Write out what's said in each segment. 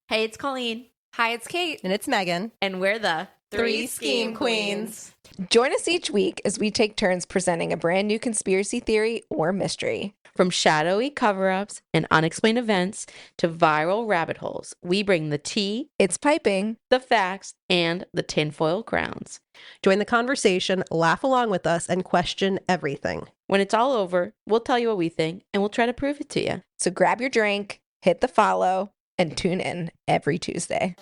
Hey, it's Colleen. Hi, it's Kate. And it's Megan. And we're the Three Scheme Queens. Join us each week as we take turns presenting a brand new conspiracy theory or mystery. From shadowy cover-ups and unexplained events to viral rabbit holes, we bring the tea, It's piping. the facts, and the tinfoil crowns. Join the conversation, laugh along with us, and question everything. When it's all over, we'll tell you what we think, and we'll try to prove it to you. So grab your drink, hit the follow, and tune in every Tuesday.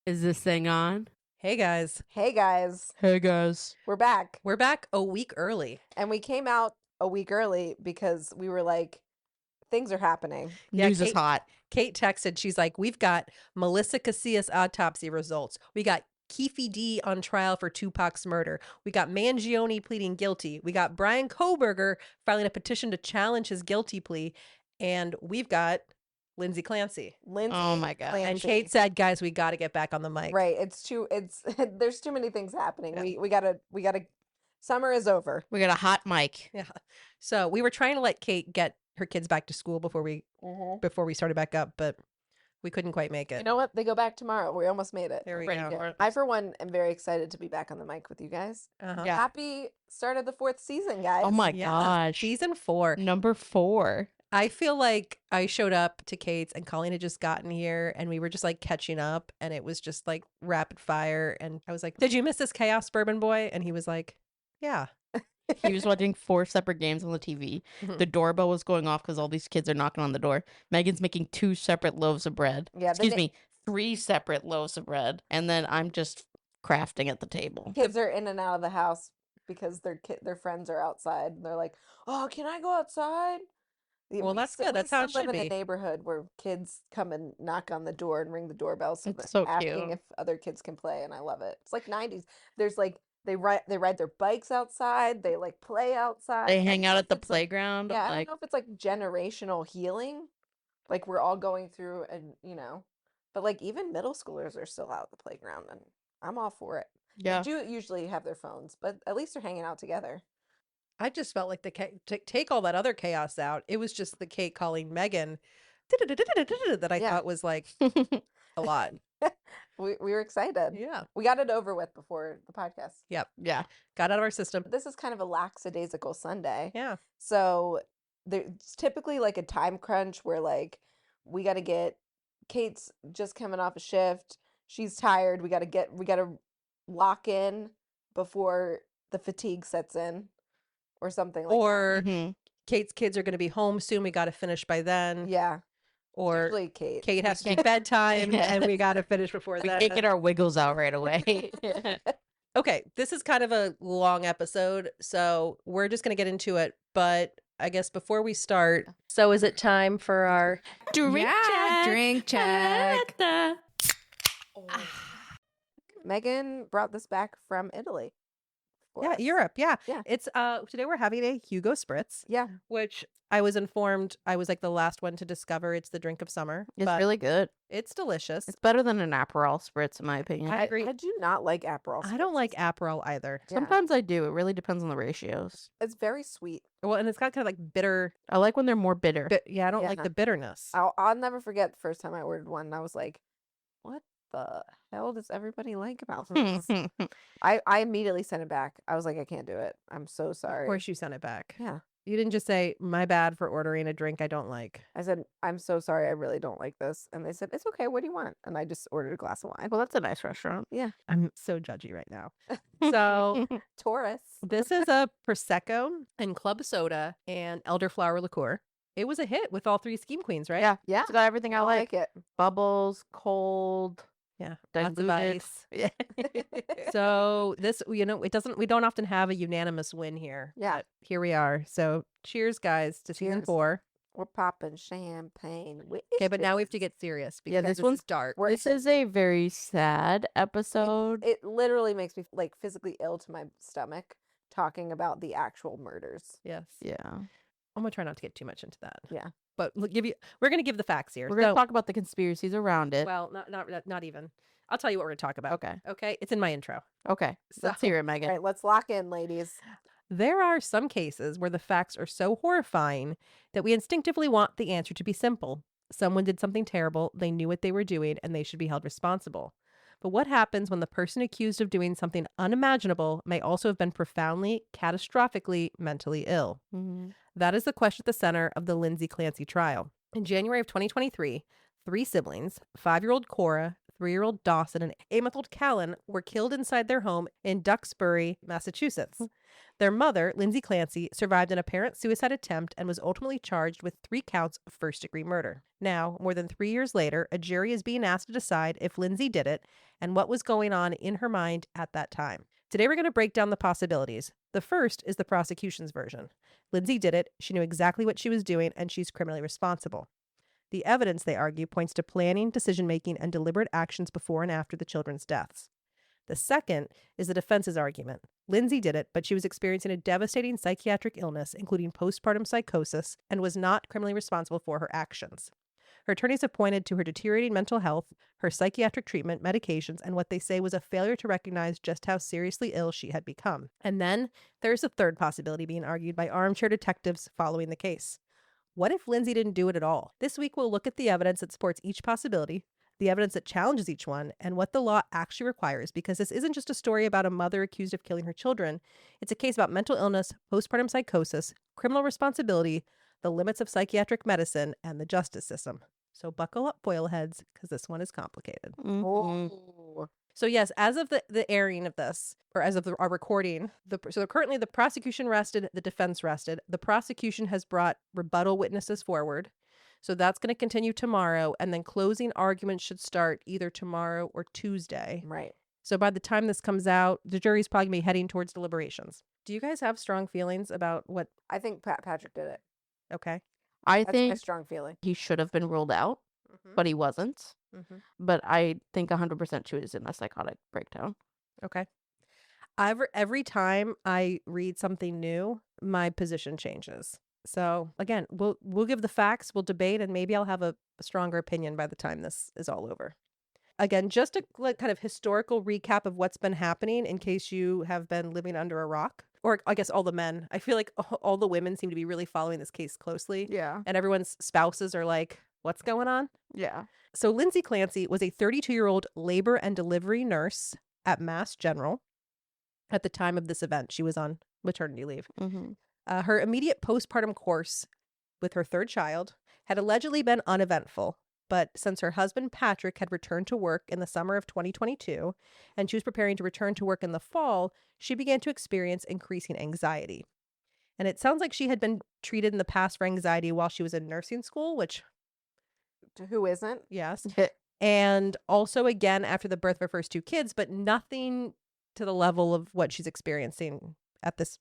Is this thing on? Hey, guys. Hey, guys. Hey, guys. We're back. We're back a week early. And we came out a week early because we were like, things are happening. Yeah, News is hot. Kate texted, she's like, we've got Melissa Casillas autopsy results. We got Keefe D on trial for Tupac's murder. We got Mangione pleading guilty. We got Brian Kohberger filing a petition to challenge his guilty plea. And we've got Lindsay Clancy. Lindsay Oh my God. Clancy. And Kate said, guys, we got to get back on the mic. Right. There's too many things happening. Yeah. We gotta, summer is over. We got a hot mic. Yeah. So we were trying to let Kate get her kids back to school before we started back up, but we couldn't quite make it. You know what? They go back tomorrow. We almost made it. There we Ready go. for it. I, for one, am very excited to be back on the mic with you guys. Uh-huh. Yeah. Happy start of the 4th season, guys. Oh my Yeah. gosh. Season 4. Number 4. I feel like I showed up to Kate's and Colleen had just gotten here and we were just like catching up and it was just like rapid fire. And I was like, did you miss this Chaos Bourbon Boy? And he was like, yeah. He was watching 4 separate games on the TV. Mhm. The doorbell was going off because all these kids are knocking on the door. Megan's making 2 separate loaves of bread. Yeah, Excuse me, 3 separate loaves of bread. And then I'm just crafting at the table. Kids are in and out of the house because their friends are outside. And they're like, "Oh, can I go outside?" Well, that's good. We That's how it still should live in be. a neighborhood where kids come and knock on the door and ring the doorbell, so It's they're so asking cute. if other kids can play, and I love it. It's like 90s. There's like they ride their bikes outside. They like play outside. They I hang don't out know at if the it's like- playground. yeah, I don't Like, know if it's like generational healing, like we're all going through, and but like even middle schoolers are still out at the playground, and I'm all for it. yeah. They do usually have their phones, but at least they're hanging out together. I just felt like to take all that other chaos out. It was just the Kate calling Megan that I Yeah. thought was like a lot. We were excited. Yeah. We got it over with before the podcast. Yep. Yeah. Got out of our system. This is kind of a lackadaisical Sunday. Yeah. So there's typically like a time crunch where like we got to get Kate's just coming off a shift. She's tired. We got to lock in before the fatigue sets in or something like that. Or Mhm. Kate's kids are going to be home soon. We got to finish by then. Yeah. Or Usually Kate. Kate has to do bedtime and we got to finish before We that. can't get our wiggles out right away. Okay, this is kind of a long episode, so we're just going to get into it. But I guess before we start, so is it time for our Drink check. Drink check. Megan brought this back from Italy. for us. Europe? Yeah, Yeah. It's today we're having a Hugo Spritz, Yeah. which I was informed I was like the last one to discover. It's the drink of summer, It's but really good. it's delicious. It's better than an Aperol spritz, in my opinion. I agree. I do not like Aperol. I don't spritz. like Aperol either. Yeah. Sometimes I do. It really depends on the ratios. It's very sweet. Well, and it's got kind of like bitter. I like when they're more bitter. Yeah, I don't like Yeah. the bitterness. I'll never forget the first time I ordered one. And I was like, "What the hell does everybody like about this?" I immediately sent it back. I was like, "I can't do it. I'm so sorry." Of course, you sent it back. Yeah. You didn't just say my bad for ordering a drink I don't like. I said, "I'm so sorry. I really don't like this." And they said, "It's okay. What do you want?" And I just ordered a glass of wine. Well, that's a nice restaurant. I'm so judgy right now. So Taurus. this is a prosecco and club soda and elderflower liqueur. It was a hit with all 3 Scheme Queens, right? Yeah. Yeah. It's got everything I I like. like it. Bubbles, cold, Yeah. Lots of diluted. ice. Yeah. So this, we don't often have a unanimous win here. Yeah. But here we are. So cheers, guys, to season Cheers. 4. We're popping champagne. Okay, but now we have to get serious because Yeah, this this one's is dark. We're- This is a very sad episode. It literally makes me like physically ill to my stomach talking about the actual murders. Yes. Yeah. I'm gonna try not to get too much into that. Yeah. but we're going to give the facts here. We're going to talk about the conspiracies around it. Well, not even. I'll tell you what we're going to talk about. Okay. It's in my intro. Okay. Let's hear it, Megan. All right, let's lock in, ladies. There are some cases where the facts are so horrifying that we instinctively want the answer to be simple. Someone did something terrible, they knew what they were doing, and they should be held responsible. But what happens when the person accused of doing something unimaginable may also have been profoundly, catastrophically mentally ill? Mm-hmm. That is the question at the center of the Lindsay Clancy trial. In January of 2023, 3 siblings, 5-year-old Cora, 3-year-old Dawson, and 8-month-old Callan, were killed inside their home in Duxbury, Massachusetts. Their mother, Lindsay Clancy, survived an apparent suicide attempt and was ultimately charged with 3 counts of first-degree murder. Now, more than 3 years later, a jury is being asked to decide if Lindsay did it and what was going on in her mind at that time. Today, we're going to break down the possibilities. The first is the prosecution's version. Lindsay did it, she knew exactly what she was doing, and she's criminally responsible. The evidence, they argue, points to planning, decision-making, and deliberate actions before and after the children's deaths. The second is the defense's argument. Lindsay did it, but she was experiencing a devastating psychiatric illness, including postpartum psychosis, and was not criminally responsible for her actions. Her attorneys have pointed to her deteriorating mental health, her psychiatric treatment, medications, and what they say was a failure to recognize just how seriously ill she had become. And then there's a third possibility being argued by armchair detectives following the case. What if Lindsay didn't do it at all? This week, we'll look at the evidence that supports each possibility, the evidence that challenges each one, and what the law actually requires, because this isn't just a story about a mother accused of killing her children. It's a case about mental illness, postpartum psychosis, criminal responsibility, the limits of psychiatric medicine, and the justice system. So buckle up, foilheads, because this one is complicated. Mm-hmm. Oh. So yes, as of the airing of this, or as of our recording, so currently the prosecution rested, the defense rested. The prosecution has brought rebuttal witnesses forward. So that's going to continue tomorrow, and then closing arguments should start either tomorrow or Tuesday. Right. So by the time this comes out, the jury's probably going to be heading towards deliberations. Do you guys have strong feelings about what? I think Patrick did it. Okay. I That's think my strong feeling. he should have been ruled out, but he wasn't. Mm-hmm. But I think 100% she was in a psychotic breakdown. Okay. Every time I read something new, my position changes. So again, we'll give the facts, we'll debate, and maybe I'll have a stronger opinion by the time this is all over. Again, just a kind of historical recap of what's been happening in case you have been living under a rock. Or I guess all the men. I feel like all the women seem to be really following this case closely. Yeah. And everyone's spouses are like, what's going on? Yeah. So Lindsay Clancy was a 32-year-old labor and delivery nurse at Mass General at the time of this event. She was on maternity leave. Mm-hmm. Her immediate postpartum course with her 3rd child had allegedly been uneventful, but since her husband Patrick had returned to work in the summer of 2022 and she was preparing to return to work in the fall, she began to experience increasing anxiety. And it sounds like she had been treated in the past for anxiety while she was in nursing school, which... Who isn't? Yes. And also again after the birth of her first 2 kids, but nothing to the level of what she's experiencing at this,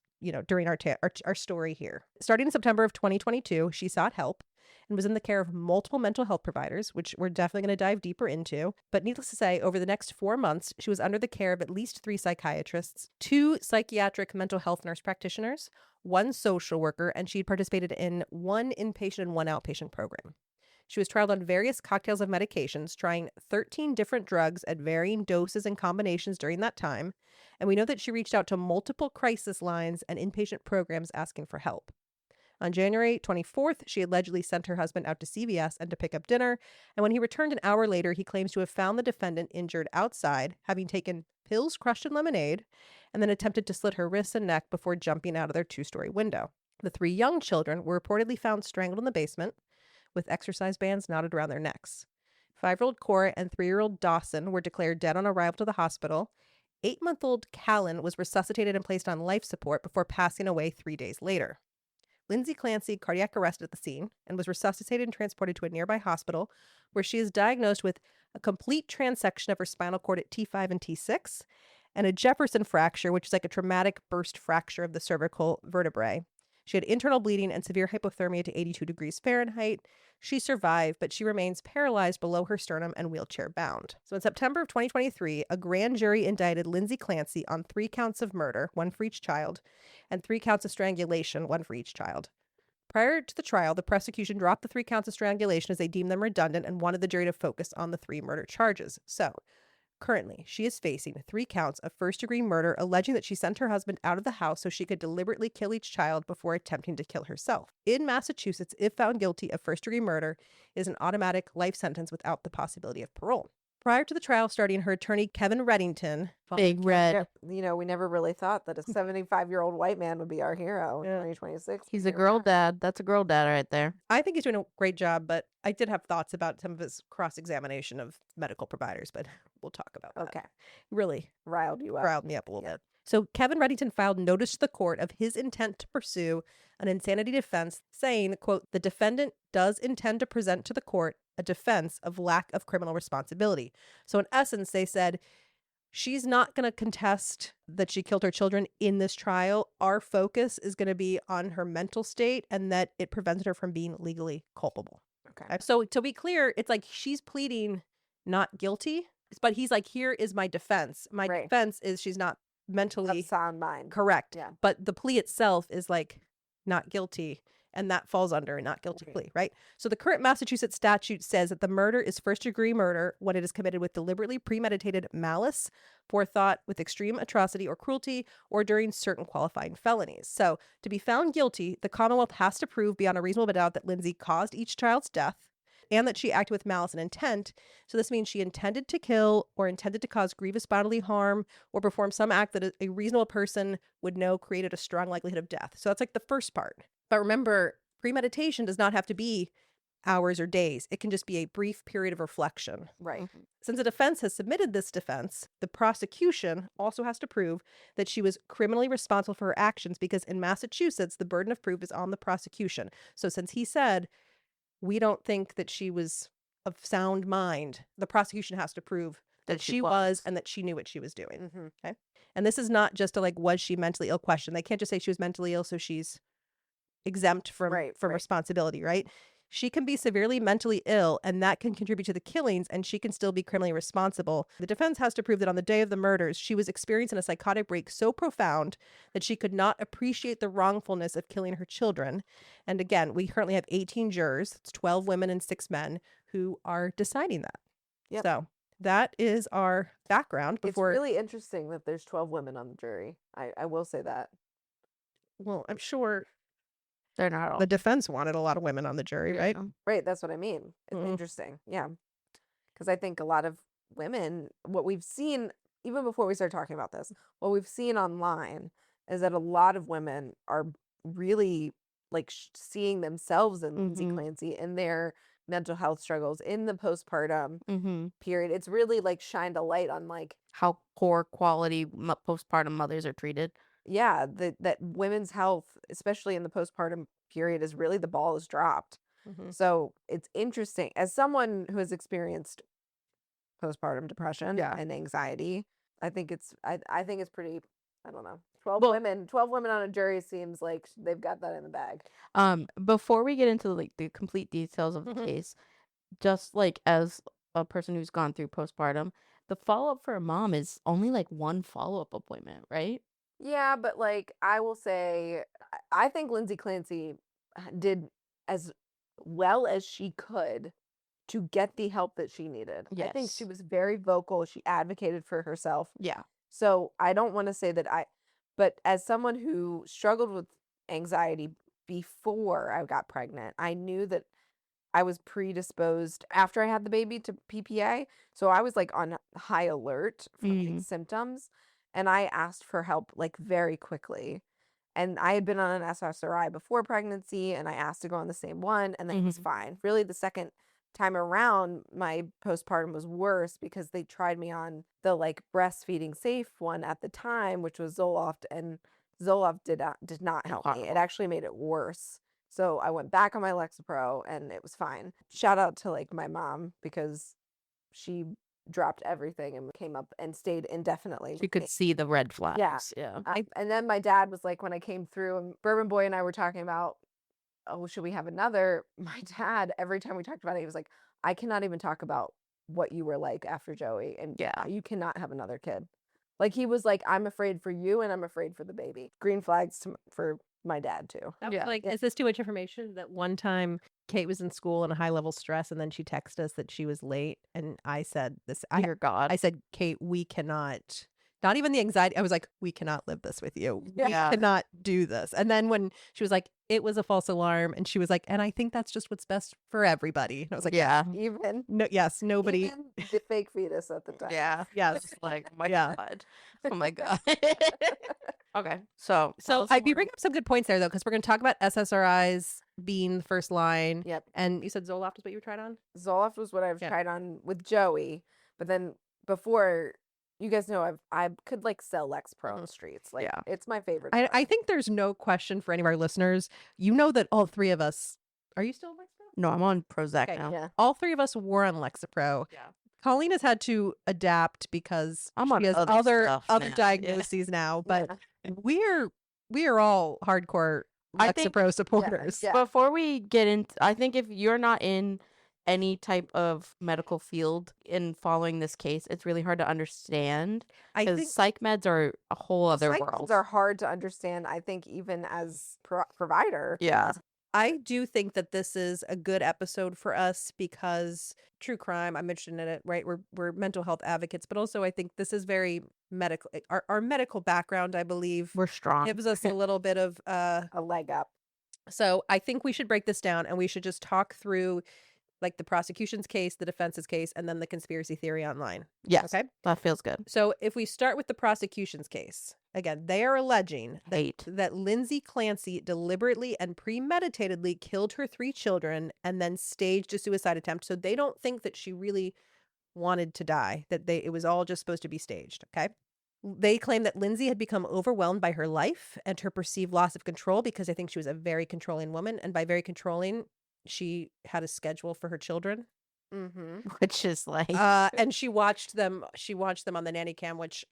during our story here. Starting in September of 2022, she sought help and was in the care of multiple mental health providers, which we're definitely going to dive deeper into. But needless to say, over the next 4 months, she was under the care of at least 3 psychiatrists, 2 psychiatric mental health nurse practitioners, 1 social worker, and she'd participated in 1 inpatient and 1 outpatient program. She was trialed on various cocktails of medications, trying 13 different drugs at varying doses and combinations during that time. And we know that she reached out to multiple crisis lines and inpatient programs asking for help. On January 24th, she allegedly sent her husband out to CVS and to pick up dinner. And when he returned an hour later, he claims to have found the defendant injured outside, having taken pills crushed in lemonade, and then attempted to slit her wrists and neck before jumping out of their 2-story window. The 3 young children were reportedly found strangled in the basement, with exercise bands knotted around their necks. 5-year-old Cora and 3-year-old Dawson were declared dead on arrival to the hospital. 8-month-old Callan was resuscitated and placed on life support before passing away 3 days later. Lindsay Clancy cardiac arrested at the scene and was resuscitated and transported to a nearby hospital where she is diagnosed with a complete transection of her spinal cord at T5 and T6 and a Jefferson fracture, which is like a traumatic burst fracture of the cervical vertebrae. She had internal bleeding and severe hypothermia to 82 degrees Fahrenheit. She survived, but she remains paralyzed below her sternum and wheelchair bound. So in September of 2023, a grand jury indicted Lindsay Clancy on 3 counts of murder, 1 for each child, and 3 counts of strangulation, 1 for each child. Prior to the trial, the prosecution dropped the 3 counts of strangulation as they deemed them redundant and wanted the jury to focus on the 3 murder charges. So, currently, she is facing 3 counts of first-degree murder, alleging that she sent her husband out of the house so she could deliberately kill each child before attempting to kill herself. In Massachusetts, if found guilty of first-degree murder, it is an automatic life sentence without the possibility of parole. Prior to the trial starting, her attorney, Kevin Reddington, Big Red. You know, we never really thought that a 75-year-old white man would be our hero in 2026. He's a girl dad. That's a girl dad right there. I think he's doing a great job, but I did have thoughts about some of his cross-examination of medical providers, but we'll talk about that. Okay. Really Riled you up. riled me up a little bit. So Kevin Reddington filed notice to the court of his intent to pursue an insanity defense, saying, quote, the defendant does intend to present to the court a defense of lack of criminal responsibility. So in essence, they said, she's not going to contest that she killed her children in this trial. Our focus is going to be on her mental state and that it prevented her from being legally culpable. Okay. So to be clear, it's like she's pleading not guilty, but he's like, here is my defense. My Right. defense is she's not mentally Of sound mind. correct. Yeah. But the plea itself is like not guilty, and that falls under a not guilty Okay. plea, right? So the current Massachusetts statute says that the murder is first-degree murder when it is committed with deliberately premeditated malice, forethought, with extreme atrocity or cruelty, or during certain qualifying felonies. So to be found guilty, the Commonwealth has to prove beyond a reasonable doubt that Lindsay caused each child's death and that she acted with malice and intent. So this means she intended to kill or intended to cause grievous bodily harm or perform some act that a reasonable person would know created a strong likelihood of death. So that's like the first part. But remember, premeditation does not have to be hours or days. It can just be a brief period of reflection. Right. Since the defense has submitted this defense, the prosecution also has to prove that she was criminally responsible for her actions, because in Massachusetts, the burden of proof is on the prosecution. So since he said, we don't think that she was of sound mind, the prosecution has to prove that she was and that she knew what she was doing. Mm-hmm. Okay. And this is not just a was she mentally ill question. They can't just say she was mentally ill, so she's exempt from responsibility, right? She can be severely mentally ill, and that can contribute to the killings, and she can still be criminally responsible. The defense has to prove that on the day of the murders, she was experiencing a psychotic break so profound that she could not appreciate the wrongfulness of killing her children. And again, we currently have 18 jurors, it's 12 women and 6 men, who are deciding that. Yep. So that is our background before. It's really interesting that there's 12 women on the jury. I will say that. Well, I'm sure They're not all. the defense wanted a lot of women on the jury, right? Right. That's what I mean. It's Mhm. interesting. Yeah. Because I think a lot of women, what we've seen, even before we start talking about this, what we've seen online is that a lot of women are really like seeing themselves in Lindsay Mhm. Clancy in their mental health struggles in the postpartum Mm-hmm. period. It's really like shined a light on like, How poor quality postpartum mothers are treated. yeah, that women's health, especially in the postpartum period, is really the ball is dropped. Mhm. So it's interesting as someone who has experienced postpartum depression Yeah. and anxiety. I think it's pretty. I don't know. 12 Well- women. 12 women on a jury seems like they've got that in the bag. Before we get into like the complete details of the Mhm. case, just like as a person who's gone through postpartum, the follow-up for a mom is only like one follow-up appointment, right? Yeah, but like I will say, I think Lindsay Clancy did as well as she could to get the help that she needed. I think she Yes. was very vocal. She advocated for herself. Yeah. So I don't want to say that but as someone who struggled with anxiety before I got pregnant, I knew that I was predisposed after I had the baby to PPA. So I was like on high alert from these symptoms. And I asked for help like very quickly. And I had been on an SSRI before pregnancy, and I asked to go on the same one, and then it was fine. Really, the second time around, my postpartum was worse because they tried me on the like breastfeeding safe one at the time, which was Zoloft, and Zoloft did not help me. It Horrible. actually made it worse. So I went back on my Lexapro, and it was fine. Shout out to like my mom, because she dropped everything and came up and stayed indefinitely. You could see the red flags. Yeah. Yeah. And then my dad was like, when I came through, and Bourbon Boy and I were talking about, oh, should we have another? My dad, every time we talked about it, he was like, I cannot even talk about what you were like after Joey, and Yeah. you cannot have another kid. Like he was like, I'm afraid for you, and I'm afraid for the baby. Green flags for my dad too. That was Yeah. like, Yeah. is this too much information? That one time Kate was in school in a high level stress, and then she texted us that she was late, and I said this. Dear God. I said, Kate, we cannot. Not even the anxiety. I was like, we cannot live this with you. We Yeah. cannot do this. And then when she was like, it was a false alarm, and she was like, and I think that's just what's best for everybody. And I was like, yeah. Even no, yes, nobody. even the fake fetus at the time. Yeah. Yes. It's like, oh my Yeah. God. Oh my God. Okay. So So you bring up some good points there, though, because we're going to talk about SSRIs being the first line. Yep. And you said Zoloft is what you tried on? Zoloft was what I've Yeah. tried on with Joey, but then before, you guys know I could like sell Lexapro on the streets. Like, Yeah. it's my favorite. I drug. think there's no question for any of our listeners. You know that all three of us, are you still on Lexapro? No, I'm on Prozac Okay. now. Yeah. All three of us were on Lexapro. Yeah. Colleen has had to adapt because I'm on she has other other stuff now. Yeah. diagnoses now. But Yeah. we are all hardcore I think- Lexapro supporters. Yeah. Before we get into, I think if you're not in any type of medical field in following this case, it's really hard to understand I because think psych meds are a whole other Psych world. meds are hard to understand. I think even as provider. Yeah. I do think that this is a good episode for us because true crime, I mentioned it, right? We're mental health advocates, but also I think this is very medical. Our medical background, I believe, We're strong. gives us a little bit of A leg up. so I think we should break this down and we should just talk through like the prosecution's case, the defense's case, and then the conspiracy theory online. Yes. Okay. That feels good. So if we start with the prosecution's case, again, they are alleging Hate. that Lindsay Clancy deliberately and premeditatedly killed her 3 children and then staged a suicide attempt. So they don't think that she really wanted to die, that it was all just supposed to be staged. Okay. They claim that Lindsay had become overwhelmed by her life and her perceived loss of control because I think she was a very controlling woman. And by very controlling, she had a schedule for her children. Mm-hmm. Which is like, And she watched them on the nanny cam, which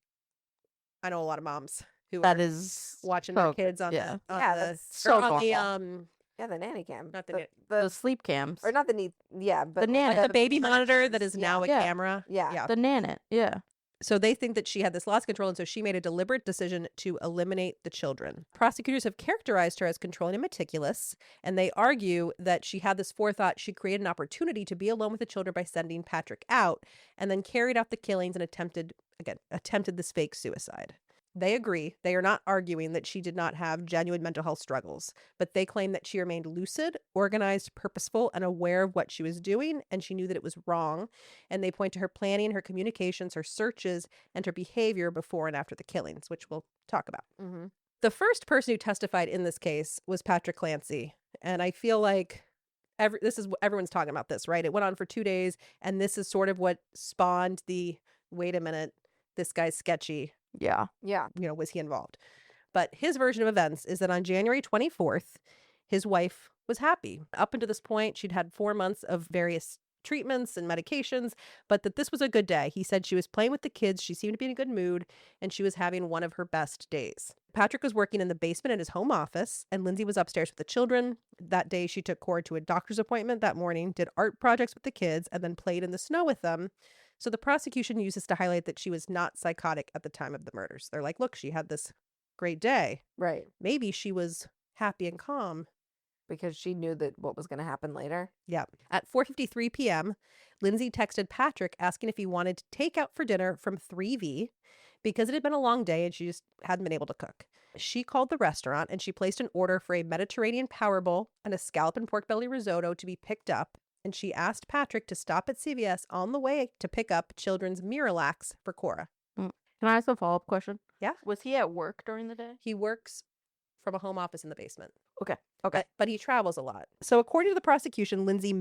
I know a lot of moms who that are is watching so their good. kids on Yeah. the Yeah, the, that's so or on the normal. Yeah, the nanny cam. Not the the sleep cams. or not the knee. Yeah, but The nanny. like the baby monitor that is now a Yeah. camera. Yeah. The Nanit. Yeah. So they think that she had this loss of control, and so she made a deliberate decision to eliminate the children. Prosecutors have characterized her as controlling and meticulous, and they argue that she had this forethought. She created an opportunity to be alone with the children by sending Patrick out, and then carried out the killings and attempted this fake suicide. They agree. They are not arguing that she did not have genuine mental health struggles, but they claim that she remained lucid, organized, purposeful, and aware of what she was doing, and she knew that it was wrong. And they point to her planning, her communications, her searches, and her behavior before and after the killings, which we'll talk about. Mm-hmm. The first person who testified in this case was Patrick Clancy, and I feel like everyone's talking about this, right? It went on for 2 days, and this is sort of what spawned the wait a minute, this guy's sketchy. Yeah. Yeah. Was he involved? But his version of events is that on January 24th, his wife was happy. Up until this point, she'd had 4 months of various treatments and medications, but that this was a good day. He said she was playing with the kids, she seemed to be in a good mood, and she was having one of her best days. Patrick was working in the basement at his home office, and Lindsay was upstairs with the children. That day, she took Cora to a doctor's appointment that morning, did art projects with the kids, and then played in the snow with them. So the prosecution uses to highlight that she was not psychotic at the time of the murders. They're like, look, she had this great day. Right. Maybe she was happy and calm. Because she knew that what was going to happen later. Yeah. At 4:53 p.m., Lindsay texted Patrick asking if he wanted to take out for dinner from 3V because it had been a long day and she just hadn't been able to cook. She called the restaurant and she placed an order for a Mediterranean power bowl and a scallop and pork belly risotto to be picked up. And she asked Patrick to stop at CVS on the way to pick up children's Miralax for Cora. Can I ask a follow-up question? Yeah. Was he at work during the day? He works from a home office in the basement. Okay. But he travels a lot. So according to the prosecution, Lindsay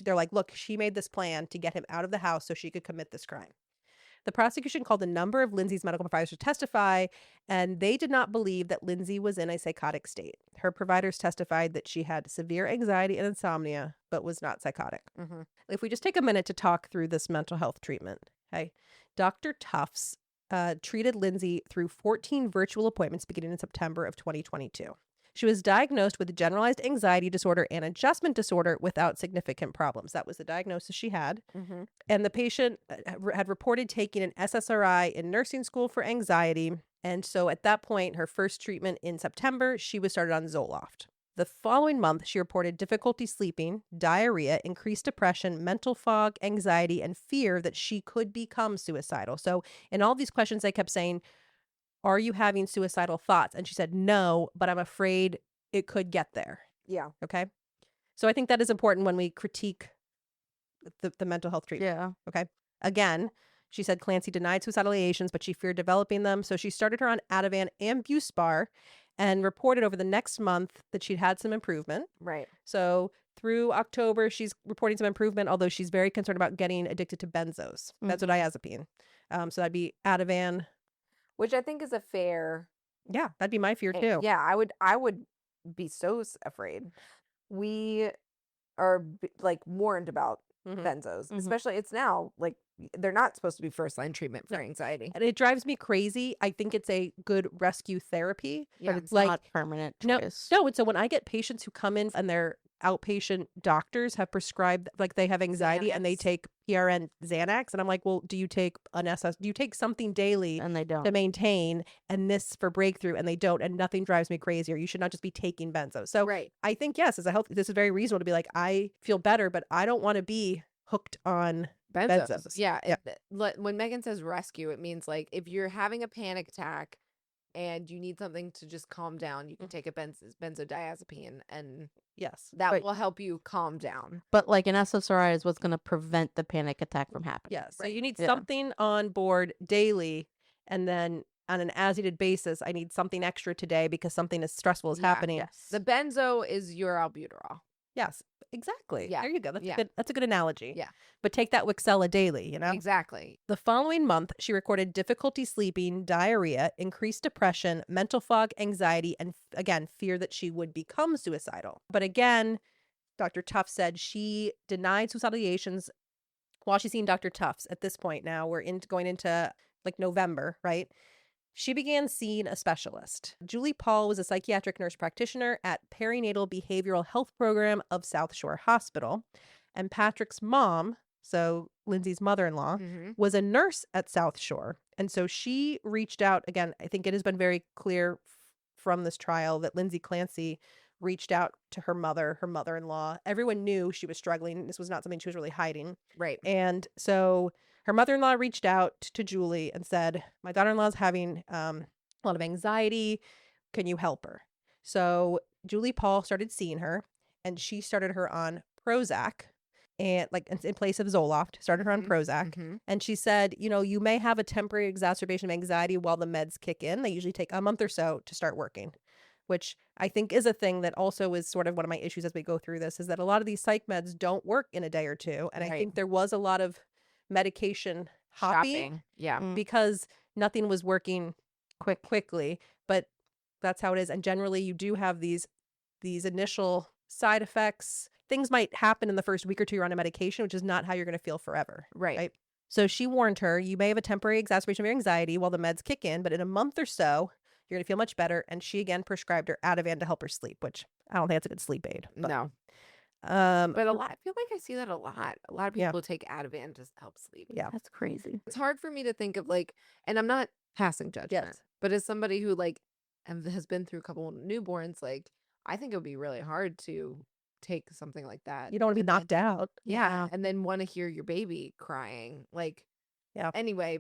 they're like, look, she made this plan to get him out of the house so she could commit this crime. The prosecution called a number of Lindsay's medical providers to testify, and they did not believe that Lindsay was in a psychotic state. Her providers testified that she had severe anxiety and insomnia, but was not psychotic. Mm-hmm. If we just take a minute to talk through this mental health treatment, okay? Dr. Tufts treated Lindsay through 14 virtual appointments beginning in September of 2022. She was diagnosed with generalized anxiety disorder and adjustment disorder without significant problems. That was the diagnosis she had. And the patient had reported taking an SSRI in nursing school for anxiety. And so at that point, her first treatment in September, she was started on Zoloft. The following month, she reported difficulty sleeping, diarrhea, increased depression, mental fog, anxiety, and fear that she could become suicidal. So in all these questions, they kept saying, are you having suicidal thoughts? And she said, no, but I'm afraid it could get there. Yeah. Okay. So I think that is important when we critique the mental health treatment. Yeah. Okay. Again, she said Clancy denied suicidal ideations, but she feared developing them. So she started her on Ativan and Buspar and reported over the next month that she'd had some improvement. Right. So through October, she's reporting some improvement, although she's very concerned about getting addicted to benzos, benzodiazepine. So that'd be Ativan. Which I think is a fair. Yeah, that'd be my fear too. Yeah, I would be so afraid. We are like warned about benzos, especially it's now like they're not supposed to be first line treatment for anxiety. And it drives me crazy. I think it's a good rescue therapy, Yeah. But it's like- not permanent No, choice. no. And so when I get patients who come in and their outpatient doctors have prescribed, like they have anxiety and they Xanax. take PRN Xanax, and I'm like, well, do you take an SS? Do you take something daily And they don't. to maintain, and this for breakthrough, and they don't, and nothing drives me crazier. You should not just be taking benzos. So Right. I think yes, as a health, this is very reasonable to be like, I feel better, but I don't want to be hooked on benzos. Yeah. Yeah. When Megan says rescue, it means like if you're having a panic attack and you need something to just calm down, you can take a benzodiazepine and Yes, that But- will help you calm down. But like an SSRI is what's going to prevent the panic attack from happening. yes. So Right. you need Yeah. something on board daily, and then on an as needed basis, I need something extra today because something is stressful is Yeah, happening. Yes. The benzo is your albuterol. Yes, exactly. Yeah, There you go. That's yeah. a good. That's a good analogy. Yeah. But take that Wixella daily. You know. Exactly. The following month, she recorded difficulty sleeping, diarrhea, increased depression, mental fog, anxiety, and again, fear that she would become suicidal. But again, Dr. Tufts said she denied suicidal ideations while she's seeing Dr. Tufts. At this point now, we're going into like November, right? She began seeing a specialist. Julie Paul was a psychiatric nurse practitioner at Perinatal Behavioral Health Program of South Shore Hospital. And Patrick's mom, so Lindsay's mother-in-law, Mm-hmm. was a nurse at South Shore. And so she reached out. Again, I think it has been very clear from this trial that Lindsay Clancy reached out to her mother-in-law. Everyone knew she was struggling. This was not something she was really hiding. Right. And so her mother-in-law reached out to Julie and said, my daughter-in-law is having a lot of anxiety. Can you help her? So Julie Paul started seeing her, and she started her on Prozac, and like in place of Zoloft, started her on Prozac. Mhm. And she said, you may have a temporary exacerbation of anxiety while the meds kick in. They usually take a month or so to start working, which I think is a thing that also is sort of one of my issues as we go through this, is that a lot of these psych meds don't work in a day or two. And I Right. think there was a lot of medication hopping Shopping. Yeah. Mm. because nothing was working quickly. But that's how it is. And generally you do have these initial side effects. Things might happen in the first week or two you're on a medication, which is not how you're going to feel forever. Right. Right. So she warned her, you may have a temporary exacerbation of your anxiety while the meds kick in, but in a month or so, you're going to feel much better. And she again prescribed her Ativan to help her sleep, which I don't think it's a good sleep aid. But, No. Um, But I feel like I see that a lot. A lot of Yeah. people take Ativan to help sleep. yeah. That's crazy. It's hard for me to think of like, and I'm not passing judgment, Yes. but as somebody who like has been through a couple of newborns, like I think it would be really hard to take something like that. You don't want to be and then- knocked out. Yeah, and then want to hear your baby crying. Like, Yeah. Anyway,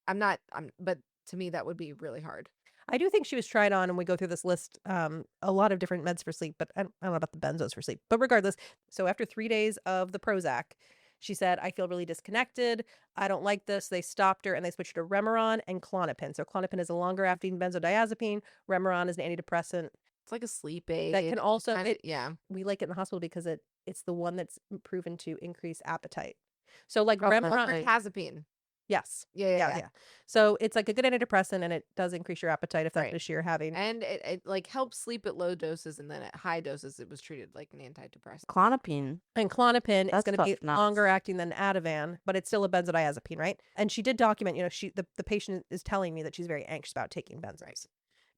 but to me that would be really hard. I do think she was tried on, and we go through this list, a lot of different meds for sleep, but I don't know about the benzos for sleep. But regardless, so after 3 days of the Prozac, she said, I feel really disconnected. I don't like this. They stopped her and they switched to Remeron and Klonopin. So Klonopin is a longer acting benzodiazepine. Remeron is an antidepressant. It's like a sleep aid. That can also- yeah. We like it in the hospital because it's the one that's proven to increase appetite. So like Oh, Remeron, right. Mirtazapine. yes. Yeah. Yeah. So it's like a good antidepressant, and it does increase your appetite if that's Right. the issue you're having. And it like helps sleep at low doses, and then at high doses it was treated like an antidepressant. Clonopine. And Klonopin is That's going to be tough nuts. longer acting than Ativan, but it's still a benzodiazepine, right? And she did document, the patient is telling me that she's very anxious about taking benzos.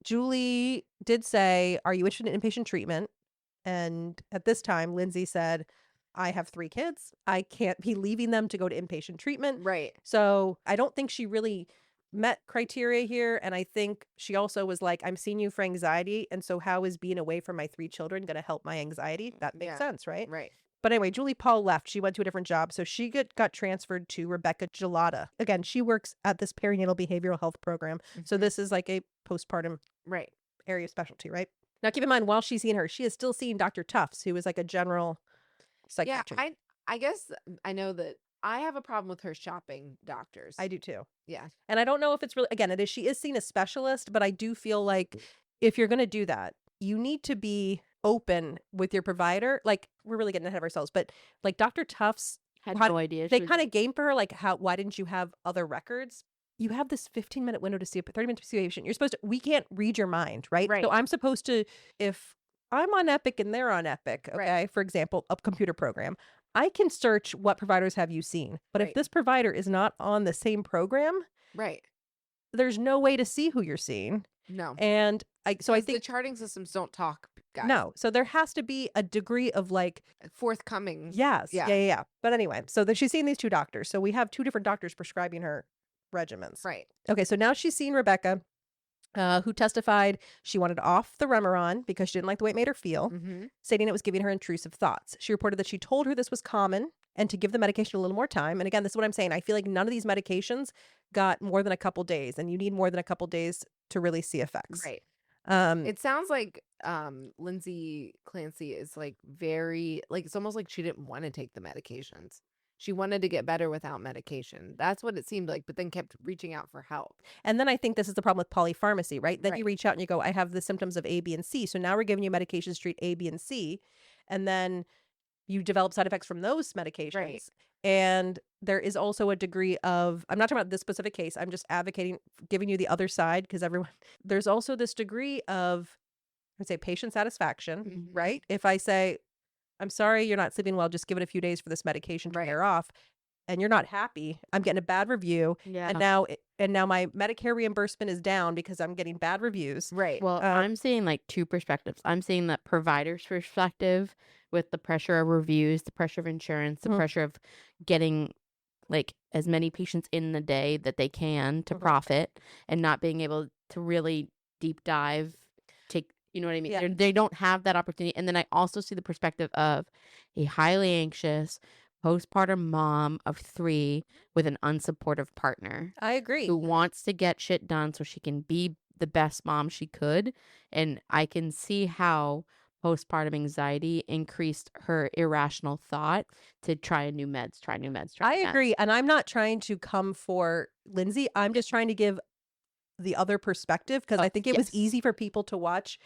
Julie did say, are you interested in inpatient treatment? And at this time, Lindsay said, I have 3 kids. I can't be leaving them to go to inpatient treatment. Right. So I don't think she really met criteria here. And I think she also was like, I'm seeing you for anxiety. And so how is being away from my 3 children going to help my anxiety? That makes Yeah. sense, right? Right. But anyway, Julie Paul left. She went to a different job. So she got transferred to Rebecca Gelada. Again, she works at this perinatal behavioral health program. So Mhm. this is like a postpartum Right. area of specialty, right? Now, keep in mind, while she's seeing her, she is still seeing Dr. Tufts, who is like a general Yeah, psychiatrist. I guess I know that I have a problem with her shopping doctors. I do too. Yeah. And I don't know if it's really, again, she is seen a specialist, but I do feel like if you're going to do that, you need to be open with your provider. Like, we're really getting ahead of ourselves, but like Dr. Tufts, Had How- no idea. they She was- kind of game for her, like, why didn't you have other records? You have this 15-minute window to see 30 minutes to see a patient. You're supposed to, we can't read your mind, right? Right. So I'm supposed to, if I'm on Epic and they're on Epic, okay, Right. for example, a computer program, I can search what providers have you seen. But if Right. this provider is not on the same program, Right. there's no way to see who you're seeing. No. And I 'Cause think the charting systems don't talk, guys. no. So there has to be a degree of like, Forthcoming. yes, Yeah. yeah. But anyway, so she's seeing these 2 doctors. So we have 2 different doctors prescribing her regimens. Right. Okay, so now she's seen Rebecca, who testified she wanted off the Remeron because she didn't like the way it made her feel, Mm-hmm. stating it was giving her intrusive thoughts. She reported that she told her this was common and to give the medication a little more time. And again, this is what I'm saying. I feel like none of these medications got more than a couple days, and you need more than a couple days to really see effects. Right. Um, It sounds like Lindsay Clancy is like very like it's almost like she didn't want to take the medications. She wanted to get better without medication. That's what it seemed like, but then kept reaching out for help. And then I think this is the problem with polypharmacy, right? Then you Right. reach out and you go, I have the symptoms of A, B, and C. So now we're giving you medications to treat A, B, and C. And then you develop side effects from those medications. Right. And there is also a degree of, I'm not talking about this specific case, I'm just advocating, giving you the other side because there's also this degree of, I'd say, patient satisfaction, Mhm. right? If I say, I'm sorry, you're not sleeping well, just give it a few days for this medication to Right. wear off, and you're not happy, I'm getting a bad review. Yeah. And now my Medicare reimbursement is down because I'm getting bad reviews. Right. Well, I'm seeing like 2 perspectives. I'm seeing the provider's perspective with the pressure of reviews, the pressure of insurance, the Mhm. pressure of getting like as many patients in the day that they can to Mhm. profit and not being able to really deep dive, take, you know what I mean? Yeah. They don't have that opportunity. And then I also see the perspective of a highly anxious postpartum mom of 3 with an unsupportive partner I agree. who wants to get shit done so she can be the best mom she could. And I can see how postpartum anxiety increased her irrational thought to try new meds. I agree. And I'm not trying to come for Lindsay. I'm just trying to give the other perspective because I think it was yes. easy for people to watch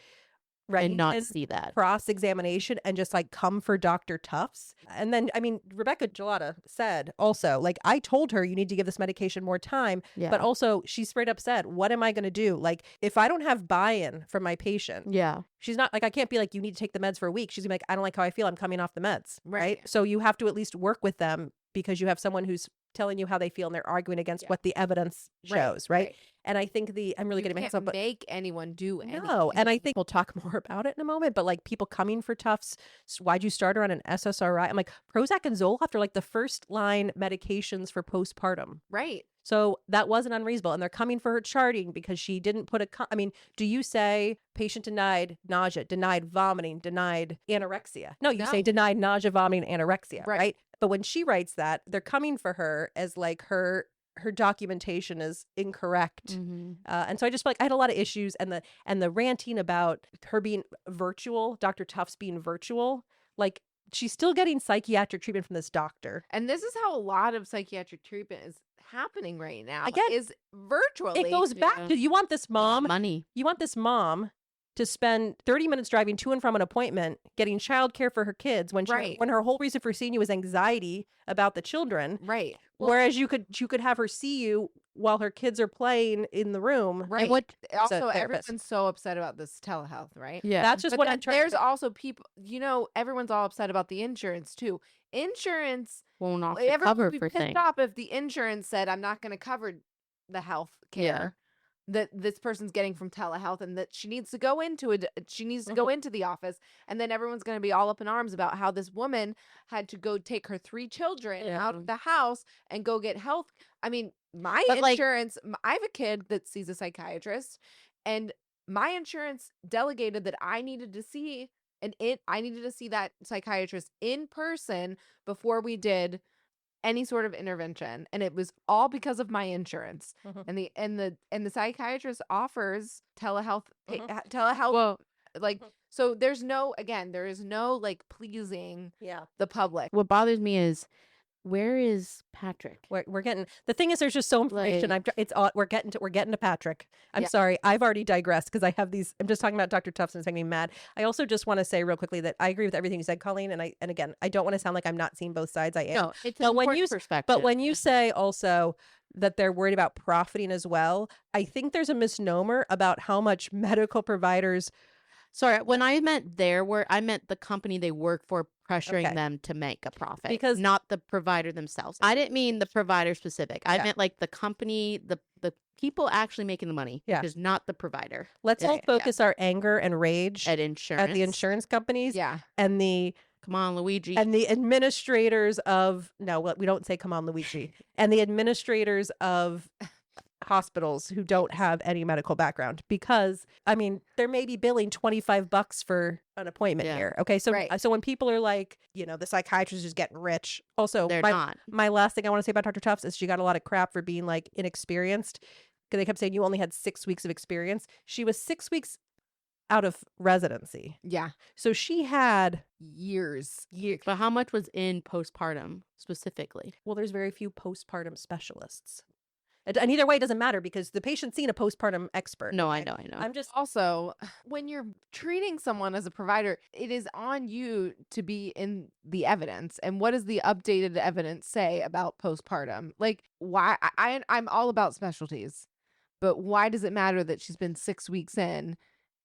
And not Reddington see that. cross-examination and just like come for Dr. Tufts. And then, I mean, Rebecca Gelada said also, like, I told her you need to give this medication more time, Yeah. but also she straight up said, what am I going to do? Like, if I don't have buy-in from my patient, Yeah. she's not like, I can't be like, you need to take the meds for a week. She's gonna be like, I don't like how I feel. I'm coming off the meds. Right. Right. So you have to at least work with them because you have someone who's telling you how they feel and they're arguing against Yeah. what the evidence shows. Right. And I think I'm really You getting my hands can't up, but make anyone do anything. no. And I think we'll talk more about it in a moment, but like people coming for Tufts, why'd you start her on an SSRI? I'm like, Prozac and Zoloft are like the first line medications for postpartum. Right. So that wasn't unreasonable. And they're coming for her charting because she didn't put I mean, do you say patient denied nausea, denied vomiting, denied anorexia? No, you say No. denied nausea, vomiting, anorexia, Right. right? But when she writes that, they're coming for her as like her documentation is incorrect. Mm-hmm. And so I just feel like I had a lot of issues and the ranting about her being virtual, Dr. Tufts being virtual, like she's still getting psychiatric treatment from this doctor. And this is how a lot of psychiatric treatment is happening right now. Again, is virtually. It goes back Yeah. to you want this mom Money. to spend 30 minutes driving to and from an appointment, getting childcare for her kids when Right. when her whole reason for seeing you is anxiety about the children. Right. Whereas you could have her see you while her kids are playing in the room. Right. what- Also, therapist. everyone's so upset about this telehealth, right? Yeah. That's just But what then I'm trying. there's also people, everyone's all upset about the insurance too. Insurance, won't offer everyone cover would be for pissed things. off if the insurance said, I'm not going to cover the health care. that this person's getting from telehealth, and that she needs to go into the office, and then everyone's going to be all up in arms about how this woman had to go take her 3 children out of the house and go get health. I mean, my But, like- insurance, I have a kid that sees a psychiatrist, and my insurance delegated that I needed to see that psychiatrist in person before we did any sort of intervention, and it was all because of my insurance. Mhm. And the psychiatrist offers telehealth Mhm. telehealth Well, like, Mhm. so there is no like pleasing Yeah. the public. what bothers me is, where is Patrick? We're getting, the thing is, there's just so information. Like- It's all, we're getting to Patrick. I'm Yeah. sorry, I've already digressed because I have these. I'm just talking about Dr. Tufts and it's making me mad. I also just want to say real quickly that I agree with everything you said, Colleen. And again, I don't want to sound like I'm not seeing both sides. I am. No, it's an But when important you perspective. But when you say also that they're worried about profiting as well, I think there's a misnomer about how much medical providers. Sorry, when I meant I meant the company they work for pressuring Okay. them to make a profit, Because- not the provider themselves. I didn't mean the provider specific. I Yeah. meant like the company, the people actually making the money, Yeah. which is not the provider Let's all Yeah. focus our anger and rage at insurance. at the insurance companies Yeah. and the Come on, Luigi. administrators of, no, we don't say come on, Luigi, and the administrators of hospitals who don't have any medical background, because I mean, there may be billing $25 for an appointment Yeah. here. Okay. So, Right. so when people are like, the psychiatrist is getting rich. Also, They're my, not. my last thing I want to say about Dr. Tufts is she got a lot of crap for being like inexperienced, because they kept saying you only had 6 weeks of experience. She was 6 weeks out of residency. Yeah. So she had Years. But how much was in postpartum specifically? Well, there's very few postpartum specialists. And either way, it doesn't matter because the patient's seen a postpartum expert. No, okay? I know. I'm just, Also, when you're treating someone as a provider, it is on you to be in the evidence. And what does the updated evidence say about postpartum? Like, why? I'm all about specialties, but why does it matter that she's been 6 weeks in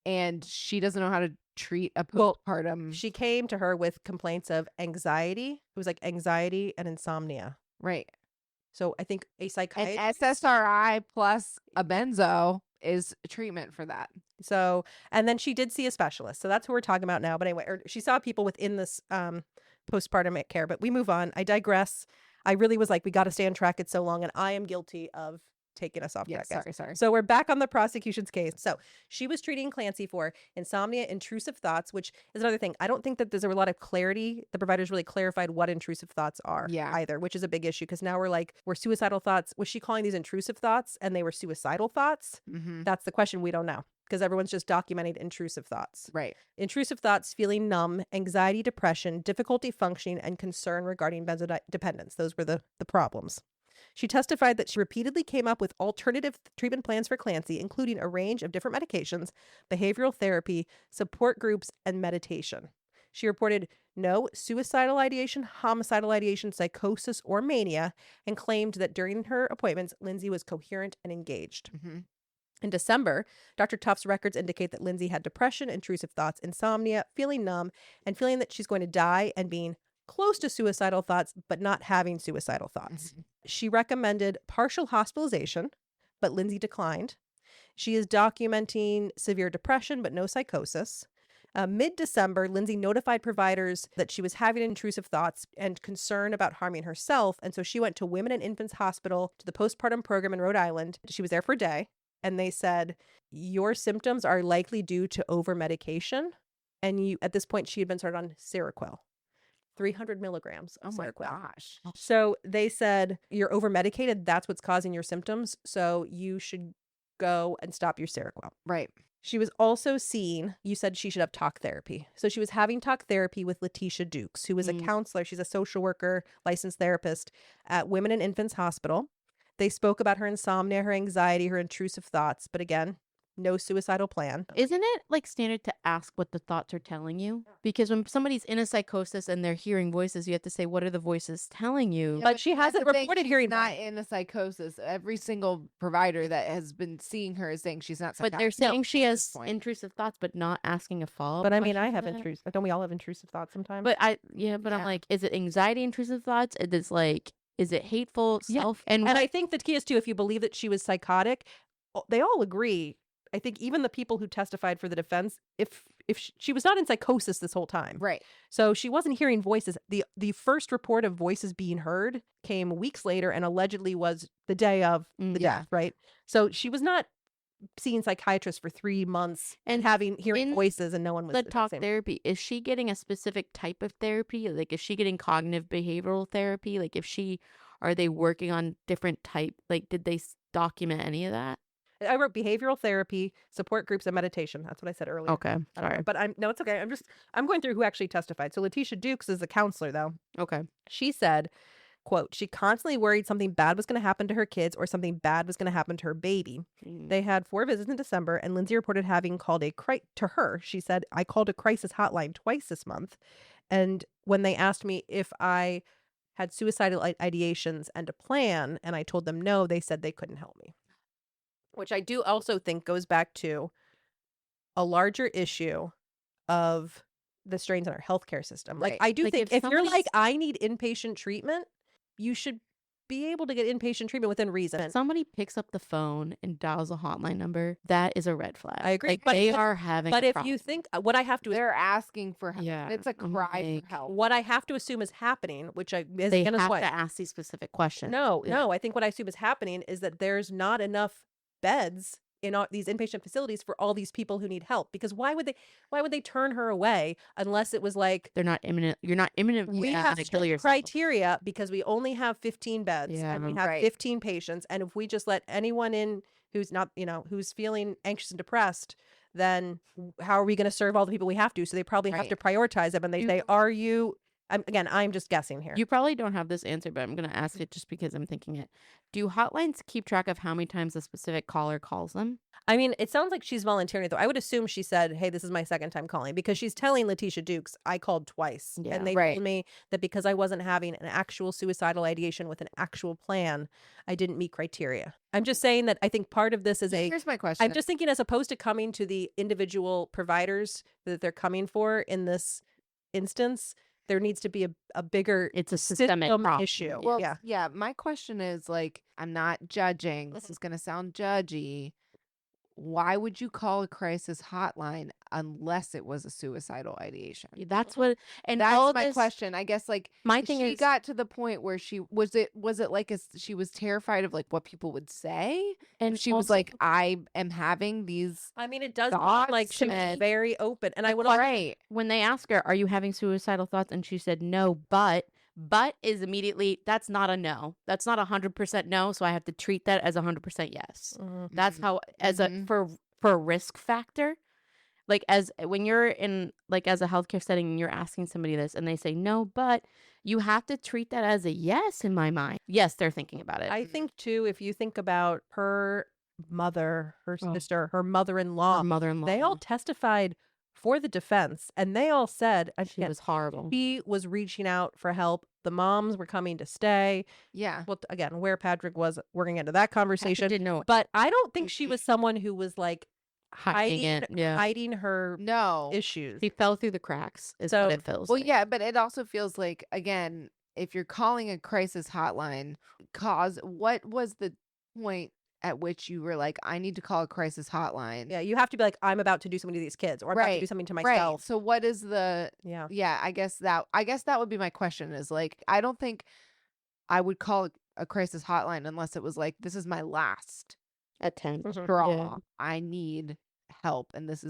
and she doesn't know how to treat a Well, postpartum? she came to her with complaints of anxiety. It was like anxiety and insomnia. Right. So I think a And psychiatrist. SSRI plus a benzo is treatment for that. So, and then she did see a specialist. So that's who we're talking about now. But anyway, she saw people within this postpartum care. But we move on. I digress. I really was like, we got to stay on track. It's so long. And I am guilty of taking us off Yes. track. guys. Sorry. So we're back on the prosecution's case. So she was treating Clancy for insomnia, intrusive thoughts, which is another thing. I don't think that there's a lot of clarity. The providers really clarified what intrusive thoughts are either, which is a big issue because now we're suicidal thoughts. Was she calling these intrusive thoughts and they were suicidal thoughts? Mm-hmm. That's the question. We don't know because everyone's just documenting intrusive thoughts. Right. Intrusive thoughts, feeling numb, anxiety, depression, difficulty functioning, and concern regarding benzodependence. Those were the problems. She testified that she repeatedly came up with alternative treatment plans for Clancy, including a range of different medications, behavioral therapy, support groups, and meditation. She reported no suicidal ideation, homicidal ideation, psychosis, or mania, and claimed that during her appointments, Lindsay was coherent and engaged. Mm-hmm. In December, Dr. Tufts' records indicate that Lindsay had depression, intrusive thoughts, insomnia, feeling numb, and feeling that she's going to die and being close to suicidal thoughts, but not having suicidal thoughts. Mm-hmm. She recommended partial hospitalization, but Lindsay declined. She is documenting severe depression, but no psychosis. Mid-December, Lindsay notified providers that she was having intrusive thoughts and concern about harming herself. And so she went to Women and Infants Hospital to the postpartum program in Rhode Island. She was there for a day. And they said, your symptoms are likely due to over-medication. And at this point, she had been started on Seroquel. 300 milligrams of Oh my Seroquel. gosh. So they said, you're over-medicated. That's what's causing your symptoms. So you should go and stop your Seroquel. Right. She was also seen, you said she should have talk therapy. So she was having talk therapy with Letitia Dukes, who was a counselor. She's a social worker, licensed therapist at Women and Infants Hospital. They spoke about her insomnia, her anxiety, her intrusive thoughts. But again, no suicidal plan. Isn't it like standard to ask what the thoughts are telling you? Because when somebody's in a psychosis and they're hearing voices, you have to say, what are the voices telling you? But she that's hasn't the thing, reported she's hearing not in a psychosis. Every single provider that has been seeing her is saying she's not But psychotic. they're saying she at has this point. intrusive thoughts, but not asking a follow-up. But I mean, I question have to that. intrusive. Don't we all have intrusive thoughts sometimes? But I'm like, is it anxiety intrusive thoughts? Is it hateful Yeah. self? And I think the key is too, if you believe that she was psychotic, they all agree. I think even the people who testified for the defense, if she was not in psychosis this whole time. Right. So she wasn't hearing voices. The first report of voices being heard came weeks later and allegedly was the day of the Yeah. death, right? So she was not seeing psychiatrists for 3 months and hearing in voices, and no one was The the talk same. therapy, is she getting a specific type of therapy? Like, is she getting cognitive behavioral therapy? Like, are they working on different type? Like, did they document any of that? I wrote behavioral therapy, support groups, and meditation. That's what I said earlier. Okay, I don't know, sorry. but no, it's okay. I'm going through who actually testified. So Letitia Dukes is a counselor, though. Okay. She said, quote, she constantly worried something bad was going to happen to her kids or something bad was going to happen to her baby. They had 4 visits in December, and Lindsay reported having called to her. She said, I called a crisis hotline twice this month. And when they asked me if I had suicidal ideations and a plan, and I told them no, they said they couldn't help me. Which I do also think goes back to a larger issue of the strains in our healthcare system. Like, Right. I do Like, think if if you're somebody's- like, I need inpatient treatment, you should be able to get inpatient treatment within reason. If somebody picks up the phone and dials a hotline number, that is a red flag. I agree. Like, But- they are having But a if problem. you think what I have to They're asking for help. Yeah, It's a I'm cry like- for help. what I have to assume is happening, which I is they again is have what to ask these specific questions. no, Yeah. no. I think what I assume is happening is that there's not enough beds in these inpatient facilities for all these people who need help. Because why would they turn her away unless it was like, They're not imminent. You're not imminently we gonna have kill strict yourself. criteria because we only have 15 beds Yeah, and we have right. 15 patients, and if we just let anyone in who's not, who's feeling anxious and depressed, then how are we going to serve all the people we have to? So they probably have Right. to prioritize them, and they You- say, I'm just guessing here. You probably don't have this answer, but I'm going to ask it just because I'm thinking it. Do hotlines keep track of how many times a specific caller calls them? I mean, it sounds like she's volunteering, though. I would assume she said, hey, this is my second time calling, because she's telling Letitia Dukes, I called twice. Yeah. And they Right. told me that because I wasn't having an actual suicidal ideation with an actual plan, I didn't meet criteria. I'm just saying that I think part of this is Here's my question. I'm just thinking, as opposed to coming to the individual providers that they're coming for in this instance, there needs to be a bigger It's a systemic system problem. issue. Well, Yeah. yeah, my question is like, I'm not judging. This is going to sound judgy. Why would you call a crisis hotline unless it was a suicidal ideation? That's what, and That's all my this, question. I guess like My thing she is, got to the point where she was it like she was terrified of like what people would say, and she was also- like, I am having these I mean, it does thoughts seem like she was and- very open. And I would right. when they ask her, are you having suicidal thoughts? And she said, no, but is immediately, that's not a no. That's not 100% no. So I have to treat that as 100% yes. Mhm. That's Mhm. how, as Mhm. a, for a risk factor, like as when you're in, like as a healthcare setting and you're asking somebody this and they say no, but you have to treat that as a yes in my mind. Yes, they're thinking about it. I think too, if you think about her mother, her Oh. sister, her mother-in-law, Her mother-in-law, they all testified for the defense, and they all said she was horrible. she was reaching out for help. The moms were coming to stay. Yeah. Well, again, where Patrick was, we're going to get into that conversation. Didn't know But I don't think she was someone who was like hiding it. Yeah, hiding her No. issues. she fell through the cracks. Is So- what it feels. Well, like. yeah, but it also feels like, again, if you're calling a crisis hotline, what was the point at which you were like, I need to call a crisis hotline? Yeah, you have to be like, I'm about to do something to these kids, or I'm about to Right, do something to Right. myself. So what is the Yeah. yeah, I guess that would be my question is like, I don't think I would call a crisis hotline unless it was like, this is my last attempt. Mhm. straw. Yeah. I need help, and this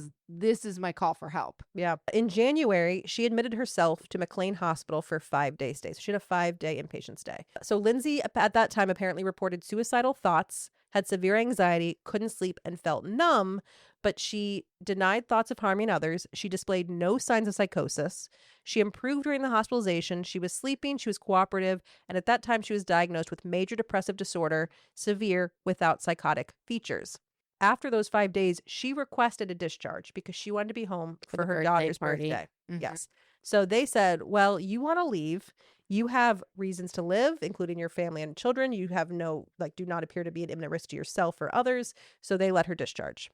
is my call for help. Yeah. In January, she admitted herself to McLean Hospital for 5-day stay. So she had a 5-day inpatient stay. So Lindsay at that time apparently reported suicidal thoughts, had severe anxiety, couldn't sleep, and felt numb, but she denied thoughts of harming others. She displayed no signs of psychosis. She improved during the hospitalization. She was sleeping, she was cooperative, and at that time she was diagnosed with major depressive disorder, severe without psychotic features. After those 5 days, she requested a discharge because she wanted to be home For for the her birthday daughter's party. birthday. Mhm. Yes. So they said, well, you want to leave. You have reasons to live, including your family and children. You have do not appear to be an imminent risk to yourself or others. So they let her discharge.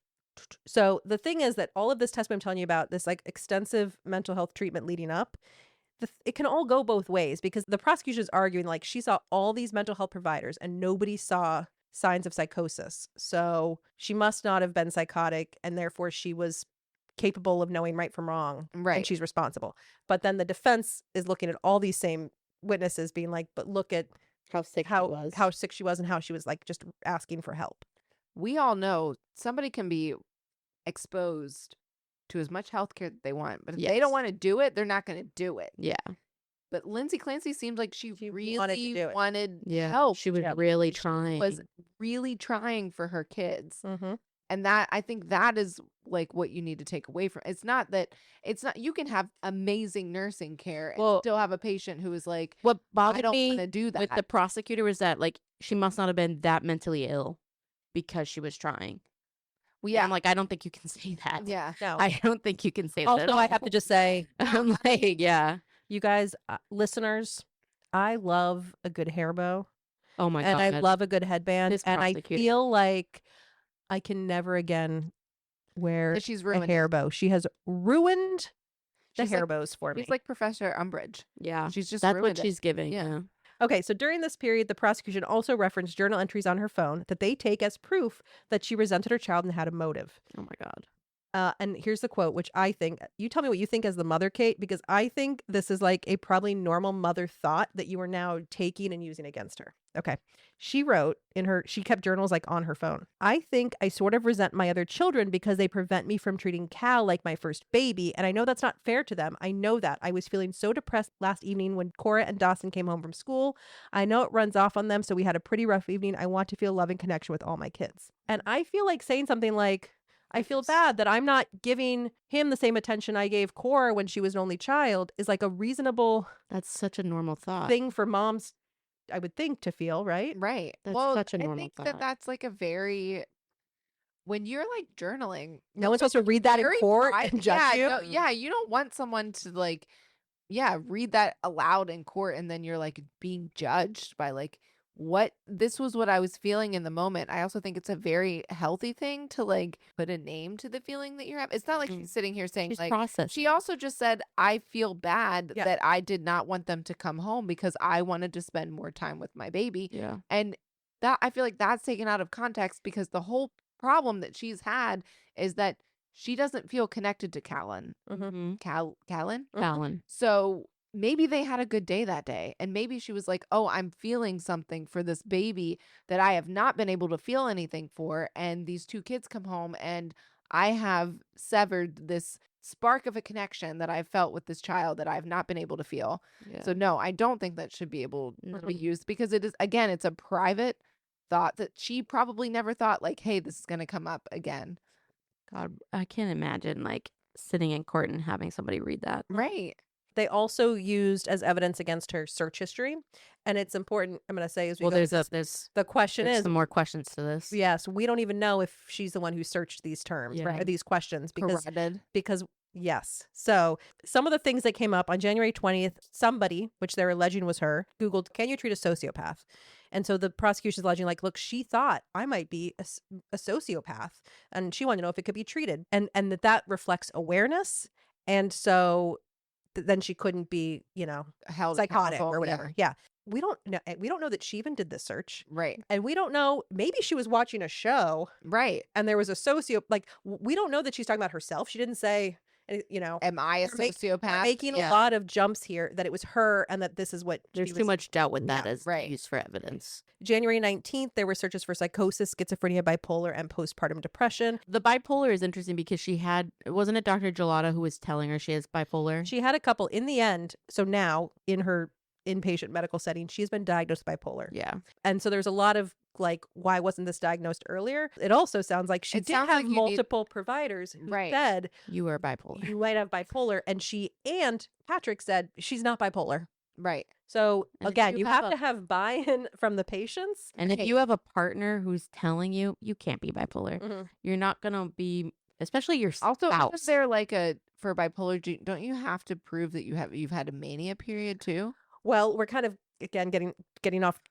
So the thing is that all of this testimony I'm telling you about, this like extensive mental health treatment leading up, it can all go both ways, because the prosecution is arguing like she saw all these mental health providers and nobody saw signs of psychosis. So she must not have been psychotic, and therefore she was capable of knowing right from wrong, and Right. she's responsible. But then the defense is looking at all these same witnesses being like, but look at How sick she how was. sick she was and how she was like just asking for help. We all know somebody can be exposed to as much healthcare that they want, but if they Yes. don't want to do it, they're not going to do it. Yeah. But Lindsay Clancy seemed like she really wanted to do it. wanted Yeah. help. She was Yep. really She trying. was really trying for her kids. Mm-hmm. And that, I think that is like what you need to take away from. It's not, you can have amazing nursing care and Well, still have a patient who is like, What I bothered don't me want to do that. with the prosecutor was that like she must not have been that mentally ill because she was trying. Well, Yeah. yeah. I'm like, I don't think you can say that. Yeah. No. I don't think you can say that. Also, at I all. have to just say, I'm like, yeah. you guys, listeners, I love a good hair bow. Oh my and god. I love a good headband. This And I prosecutor. feel like I can never again wear That she's a ruined. hair bow. She has ruined the She's hair like- bows for me. She's like Professor Umbridge. Yeah. She's just That's ruined what she's giving. Yeah. Okay, so during this period, the prosecution also referenced journal entries on her phone that they take as proof that she resented her child and had a motive. Oh my god. And here's the quote, which I think, you tell me what you think as the mother, Kate, because I think this is like a probably normal mother thought that you are now taking and using against her. Okay. She wrote she kept journals like on her phone. I think I sort of resent my other children because they prevent me from treating Cal like my first baby. And I know that's not fair to them. I know that. I was feeling so depressed last evening when Cora and Dawson came home from school. I know it runs off on them. So we had a pretty rough evening. I want to feel loving connection with all my kids. And I feel like saying something like, I feel bad that I'm not giving him the same attention I gave Cora when she was an only child is like a reasonable That's such a normal thought. thing for moms, I would think, to feel, right? Right. That's well, such a I normal think thought. that that's like a very, when you're like journaling, No one's supposed to read that in very court pri- and judge you. yeah, you don't want someone to like, read that aloud in court and then you're like being judged by like this was what I was feeling in the moment. I also think it's a very healthy thing to like put a name to the feeling that you're having. It's not like she's sitting here saying She's like, processing. she also just said, I feel bad Yeah. that I did not want them to come home because I wanted to spend more time with my baby. Yeah. And that, I feel like that's taken out of context because the whole problem that she's had is that she doesn't feel connected to Callan. Mm-hmm. Callan? Callan. So maybe they had a good day that day. And maybe she was like, oh, I'm feeling something for this baby that I have not been able to feel anything for. And these two kids come home and I have severed this spark of a connection that I've felt with this child that I've not been able to feel. Yeah. So no, I don't think that should be able to be No. used because it is, again, it's a private thought that she probably never thought like, hey, this is going to come up again. God, I can't imagine like sitting in court and having somebody read that. Right. They also used as evidence against her search history. And it's important, I'm going to say, as we Well, go, there's the question is, some more questions to this. yes, we don't even know if she's the one who searched these terms, Yeah. right? Or these questions Corrected. because yes. So some of the things that came up on January 20th, somebody, which they're alleging was her, Googled, can you treat a sociopath? And so the prosecution's alleging, like, look, she thought I might be a sociopath and she wanted to know if it could be treated. And that reflects awareness. And so then she couldn't be, Held psychotic accountable. or whatever. Yeah. We don't know that she even did this search. Right. And we don't know, maybe she was watching a show Right. and there was a we don't know that she's talking about herself. She didn't say, Am I a We're sociopath? making Yeah. a lot of jumps here that it was her and that this is what There's she too was. much doubt with that Yeah, as right. used for evidence. January 19th, there were searches for psychosis, schizophrenia, bipolar, and postpartum depression. The bipolar is interesting because wasn't it Dr. Gelada who was telling her she has bipolar? She had a couple in the end. So now in her inpatient medical setting, she's been diagnosed bipolar. Yeah. And so there's a lot of like, why wasn't this diagnosed earlier? It also sounds like she It did sounds have like you need- multiple providers who Right. said You are bipolar. you might have bipolar. And Patrick said she's not bipolar. Right. So And if again, you you have have to have buy-in from the patients. And if Right. you have a partner who's telling you you can't be bipolar, Mhm. you're not gonna be, especially your Also, spouse. isn't there like for bipolar, don't you have to prove that you've had a mania period too? Well, we're kind of again getting off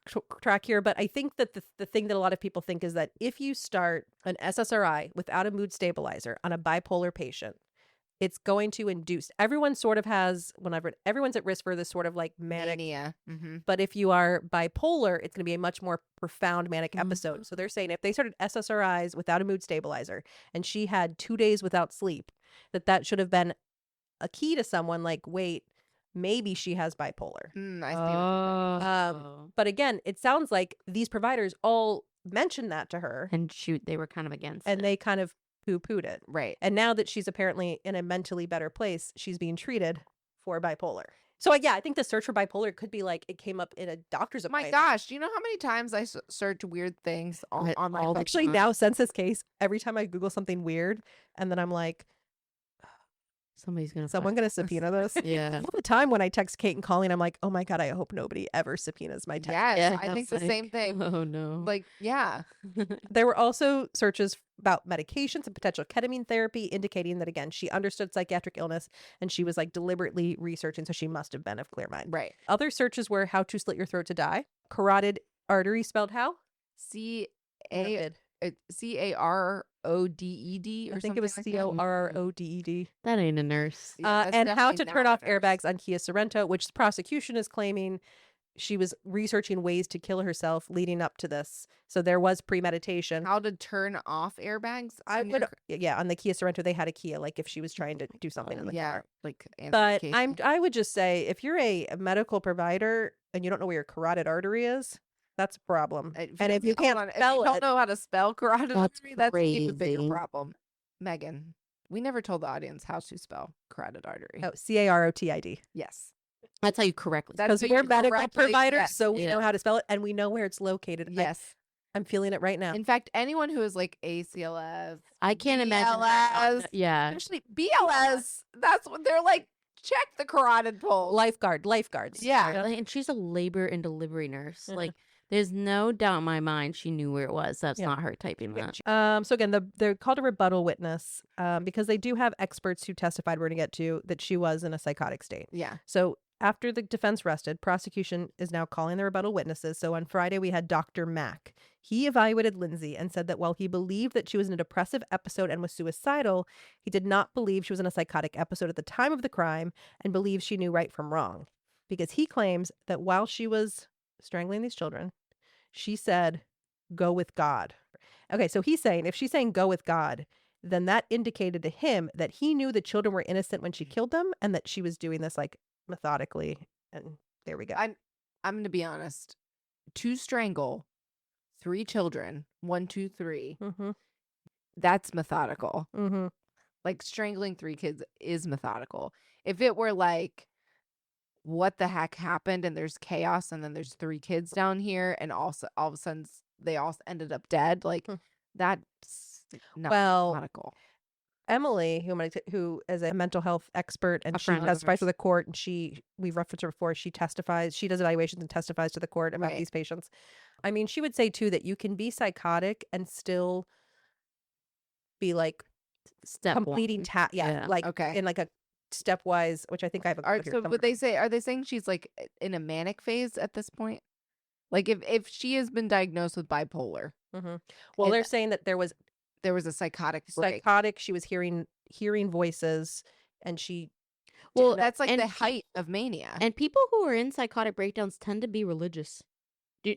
track here, but I think that the thing that a lot of people think is that if you start an SSRI without a mood stabilizer on a bipolar patient, it's going to induce, everyone sort of has, when I've read, everyone's at risk for this sort of like manic. Mania. Mm-hmm. But if you are bipolar, it's going to be a much more profound manic episode. So they're saying if they started SSRIs without a mood stabilizer and she had 2 days without sleep, that should have been a key to someone like, wait, maybe she has bipolar. I see. But again, it sounds like these providers all mentioned that to her. And shoot, they were kind of against And it. they kind of poo-pooed it. Right. And now that she's apparently in a mentally better place, she's being treated for bipolar. So yeah, I think the search for bipolar could be like it came up in a doctor's My appointment. gosh, do you know how many times I search weird things on my phone? Actually, now since this case, every time I Google something weird, and then I'm like, someone gonna subpoena this? Yeah. All the time when I text Kate and Colleen, I'm like, oh my God, I hope nobody ever subpoenas my text. Yes, Yeah, I think the like, same thing. Oh no. Like, yeah. There were also searches about medications and potential ketamine therapy, indicating that, again, she understood psychiatric illness and she was like deliberately researching, so she must have been of clear mind. Right. Other searches were how to slit your throat to die, carotid artery spelled how? C-A-R-O-D-E-D or I think something it was like that. CORRODED. That ain't a nurse. Yeah, that's And how definitely to turn not off a nurse. airbags on Kia Sorrento, which the prosecution is claiming she was researching ways to kill herself leading up to this. So there was premeditation. How to turn off airbags? I in your would, yeah, on the Kia Sorrento, they had a Kia, like if she was trying to do something in the yeah, car. like But amplification. I would just say, if you're a medical provider and you don't know where your carotid artery is, that's a problem. And if you can't if you spell don't it, know how to spell carotid That's artery, that's an even bigger crazy. problem. Megan, we never told the audience how to spell carotid artery. oh, CAROTID. Yes. That's how you correctly. That's Because how we're you medical correctly- providers, yes, so we Yeah. know how to spell it and we know where it's located. Yes. I'm feeling it right now. In fact, anyone who is like ACLS, I can't imagine. BLS, Yeah. especially BLS, that's what they're like, check the carotid pulse. Lifeguards. Yeah. And she's a labor and delivery nurse. Like, there's no doubt in my mind she knew where it was. That's Yeah. not her typing that. So again, they're called a rebuttal witness because they do have experts who testified, we're going to get to, that she was in a psychotic state. Yeah. So after the defense rested, prosecution is now calling the rebuttal witnesses. So on Friday, we had Dr. Mack. He evaluated Lindsay and said that while he believed that she was in a depressive episode and was suicidal, he did not believe she was in a psychotic episode at the time of the crime and believes she knew right from wrong. Because he claims that while she was strangling these children, she said, go with God. Okay, so he's saying, if she's saying go with God, then that indicated to him that he knew the children were innocent when she killed them and that she was doing this like methodically. And there we go. I'm going to be honest. To strangle 3 children, 1, 2, 3, Mm-hmm. that's methodical. Mm-hmm. Like strangling 3 kids is methodical. If it were like, what the heck happened and there's chaos and then there's 3 kids down here and also all of a sudden they all ended up dead, like that's not Well, methodical. Emily, who is a mental health expert and A she friend of testifies to ours. the court, and we've referenced her before, she testifies, she does evaluations and testifies to the court about Right. these patients. I mean, she would say too that you can be psychotic and still be like Step completing one. tasks. Yeah, Yeah. like Okay. in like a stepwise, which I think I have a Are, quote here so somewhere. would they say, are they saying she's like in a manic phase at this point? Like if she has been diagnosed with bipolar, Mhm. Well, and they're saying that there was there was a psychotic break. psychotic, she was hearing voices, and she Well, That's like and the height of mania. And people who are in psychotic breakdowns tend to be religious.